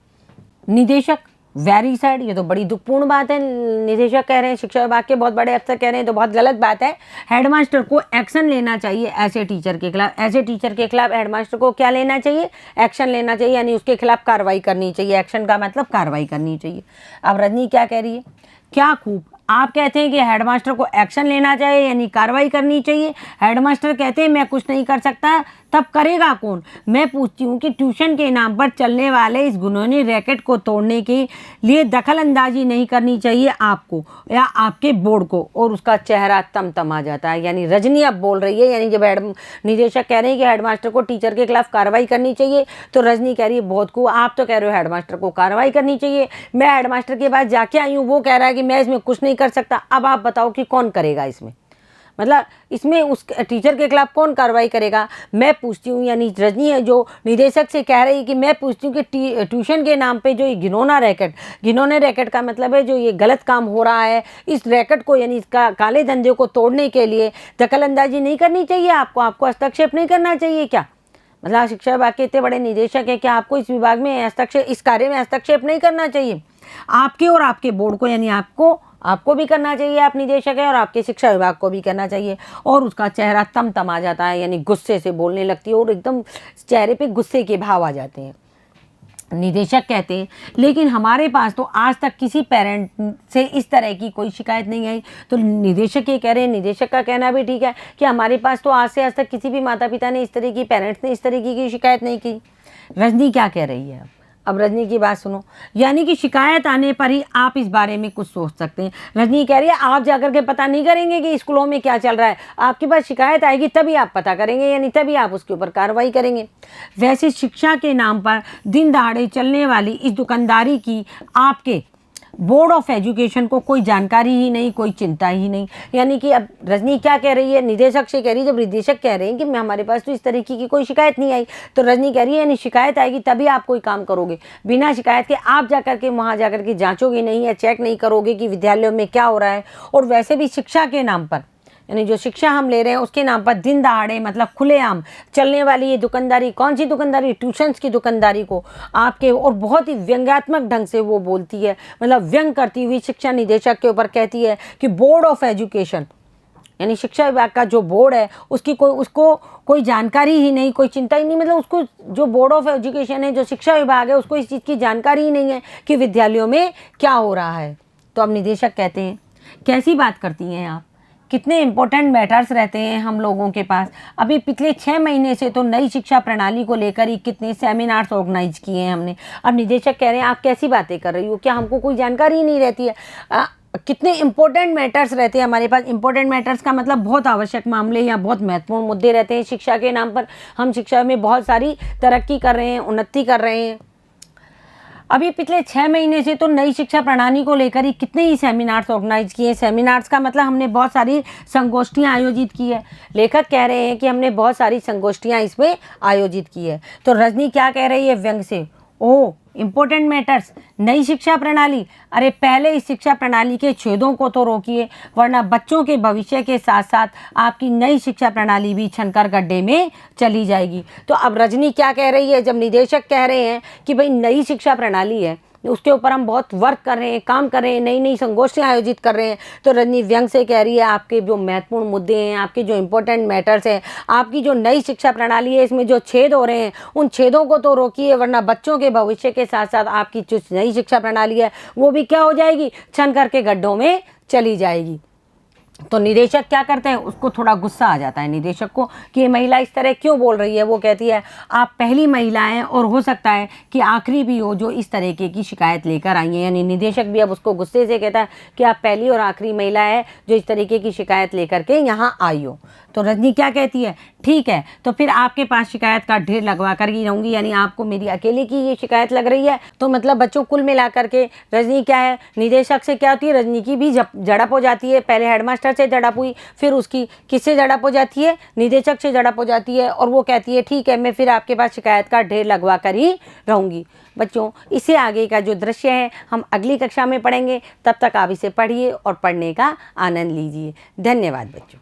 निदेशक वेरी सैड, ये तो बड़ी दुखपूर्ण बात है। निदेशक कह रहे हैं, शिक्षा विभाग के बहुत बड़े अफसर कह रहे हैं तो बहुत गलत बात है। हेडमास्टर को एक्शन लेना चाहिए ऐसे टीचर के खिलाफ। ऐसे टीचर के खिलाफ हेडमास्टर को क्या लेना चाहिए? एक्शन लेना चाहिए, यानी उसके खिलाफ कार्रवाई करनी चाहिए। एक्शन का मतलब कार्रवाई करनी चाहिए। अब रजनी क्या कह रही है, क्या खूब, आप कहते हैं कि हेडमास्टर को एक्शन लेना चाहिए यानी कार्रवाई करनी चाहिए। हेडमास्टर कहते हैं मैं कुछ नहीं कर सकता, तब करेगा कौन? मैं पूछती हूँ कि ट्यूशन के नाम पर चलने वाले इस घिनौने रैकेट को तोड़ने के लिए दखल अंदाजी नहीं करनी चाहिए आपको या आपके बोर्ड को। और उसका चेहरा तमतमा जाता है। यानी रजनी अब बोल रही है, यानी जब निदेशक कह रहे हैं कि हेडमास्टर को टीचर के खिलाफ कार्रवाई करनी चाहिए तो रजनी कह रही है बहुत खूब, आप तो कह रहे हो हेडमास्टर को कार्रवाई करनी चाहिए, मैं हेडमास्टर के पास जाके आई हूँ, वो कह रहा है कि मैं इसमें कुछ नहीं कर सकता। अब आप बताओ कि कौन करेगा इसमें, मतलब इसमें उस टीचर के खिलाफ कौन कार्रवाई करेगा? मैं पूछती हूँ, यानी रजनी है जो निदेशक से कह रही है कि मैं पूछती हूँ कि ट्यूशन के नाम पे जो ये घिनौने रैकेट का मतलब है जो ये गलत काम हो रहा है, इस रैकेट को यानी इसका काले धंधे को तोड़ने के लिए दखल अंदाजी नहीं करनी चाहिए आपको हस्तक्षेप नहीं करना चाहिए क्या? मतलब शिक्षा विभाग के इतने बड़े निदेशक है, क्या आपको इस विभाग में हस्तक्षेप, इस कार्य में हस्तक्षेप नहीं करना चाहिए? आपके और आपके बोर्ड को, यानी आपको भी करना चाहिए, आप निदेशक है, और आपके शिक्षा विभाग को भी करना चाहिए। और उसका चेहरा तमतमा जाता है, यानी गुस्से से बोलने लगती है और एकदम चेहरे पे गुस्से के भाव आ जाते हैं। निदेशक कहते हैं, लेकिन हमारे पास तो आज तक किसी पेरेंट से इस तरह की कोई शिकायत नहीं आई। तो निदेशक ये कह रहे हैं, निदेशक का कहना भी ठीक है कि हमारे पास तो आज तक किसी भी माता पिता ने इस तरह की, पेरेंट्स ने इस तरीके की शिकायत नहीं की। रजनी क्या कह रही है? अब रजनी की बात सुनो। यानी कि शिकायत आने पर ही आप इस बारे में कुछ सोच सकते हैं। रजनी कह रही है आप जाकर के पता नहीं करेंगे कि स्कूलों में क्या चल रहा है, आपके पास शिकायत आएगी तभी आप पता करेंगे, यानी तभी आप उसके ऊपर कार्रवाई करेंगे। वैसे शिक्षा के नाम पर दिन दहाड़े चलने वाली इस दुकानदारी की आपके बोर्ड ऑफ एजुकेशन को कोई जानकारी ही नहीं, कोई चिंता ही नहीं। यानी कि अब रजनी क्या कह रही है? निदेशक से कह रही है, जब निदेशक कह रहे हैं कि मैं हमारे पास तो इस तरीके की कोई शिकायत नहीं आई, तो रजनी कह रही है यानी शिकायत आएगी तभी आप कोई काम करोगे, बिना शिकायत के आप जाकर के वहाँ जाकर के जांचोगे नहीं या चेक नहीं करोगे कि विद्यालयों में क्या हो रहा है। और वैसे भी शिक्षा के नाम पर, यानी जो शिक्षा हम ले रहे हैं उसके नाम पर दिन दहाड़े मतलब खुलेआम चलने वाली ये दुकानदारी, कौन सी दुकानदारी? ट्यूशन्स की दुकानदारी को आपके, और बहुत ही व्यंग्यात्मक ढंग से वो बोलती है, मतलब व्यंग करती हुई शिक्षा निदेशक के ऊपर कहती है कि बोर्ड ऑफ एजुकेशन, यानी शिक्षा विभाग का जो बोर्ड है उसको कोई जानकारी ही नहीं, कोई चिंता ही नहीं, मतलब उसको जो बोर्ड ऑफ एजुकेशन है, जो शिक्षा विभाग है, उसको इस चीज़ की जानकारी ही नहीं है कि विद्यालयों में क्या हो रहा है। तो अब निदेशक कहते हैं कैसी बात करती हैं आप, कितने इम्पोर्टेंट मैटर्स रहते हैं हम लोगों के पास। अभी पिछले 6 महीने से तो नई शिक्षा प्रणाली को लेकर ही कितने सेमिनार्स ऑर्गेनाइज किए हैं हमने। अब निदेशक कह रहे हैं आप कैसी बातें कर रही हो, क्या हमको कोई जानकारी ही नहीं रहती है? कितने इंपॉर्टेंट मैटर्स रहते हैं हमारे पास। इंपॉर्टेंट मैटर्स का मतलब बहुत आवश्यक मामले या बहुत महत्वपूर्ण मुद्दे रहते हैं शिक्षा के नाम पर। हम शिक्षा में बहुत सारी तरक्की कर रहे हैं, उन्नति कर रहे हैं। अभी पिछले 6 महीने से तो नई शिक्षा प्रणाली को लेकर ही कितने ही सेमिनार्स ऑर्गेनाइज किए। सेमिनार्स का मतलब हमने बहुत सारी संगोष्ठियां आयोजित की है। लेखक कह रहे हैं कि हमने बहुत सारी संगोष्ठियां इसमें आयोजित की है। तो रजनी क्या कह रही है व्यंग से, ओह इम्पोर्टेंट मैटर्स, नई शिक्षा प्रणाली, अरे पहले इस शिक्षा प्रणाली के छेदों को तो रोकिए, वरना बच्चों के भविष्य के साथ साथ आपकी नई शिक्षा प्रणाली भी छनकर गड्ढे में चली जाएगी। तो अब रजनी क्या कह रही है, जब निदेशक कह रहे हैं कि भाई नई शिक्षा प्रणाली है, उसके ऊपर हम बहुत वर्क कर रहे हैं, काम कर रहे हैं, नई नई संगोष्ठियाँ आयोजित कर रहे हैं, तो रजनी व्यंग से कह रही है आपके जो महत्वपूर्ण मुद्दे हैं, आपके जो इम्पोर्टेंट मैटर्स हैं, आपकी जो नई शिक्षा प्रणाली है, इसमें जो छेद हो रहे हैं उन छेदों को तो रोकिए, वरना बच्चों के भविष्य के साथ साथ आपकी जो नई शिक्षा प्रणाली है वो भी क्या हो जाएगी, छन करके गड्ढों में चली जाएगी। तो निदेशक क्या करते हैं, उसको थोड़ा गुस्सा आ जाता है निदेशक को कि ये महिला इस तरह क्यों बोल रही है। वो कहती है आप पहली महिला हैं और हो सकता है कि आखिरी भी हो जो इस तरीके की शिकायत लेकर आई है। यानी निदेशक भी अब उसको गुस्से से कहता है कि आप पहली और आखिरी महिला है जो इस तरीके की शिकायत लेकर के यहाँ आई हो। तो रजनी क्या कहती है, ठीक है तो फिर आपके पास शिकायत का ढेर लगवा कर ही रहूँगी, यानी आपको मेरी अकेले की ये शिकायत लग रही है। तो मतलब बच्चों कुल मिला करके रजनी क्या है, निदेशक से क्या होती है, रजनी की भी झड़प हो जाती है। पहले हेडमास्टर से झड़प हुई, फिर उसकी किससे झड़प हो जाती है, निदेशक से झड़प हो जाती है। और वो कहती है ठीक है मैं फिर आपके पास शिकायत का ढेर लगवा कर ही रहूँगी। बच्चों इससे आगे का जो दृश्य है हम अगली कक्षा में पढ़ेंगे, तब तक आप इसे पढ़िए और पढ़ने का आनंद लीजिए। धन्यवाद बच्चों।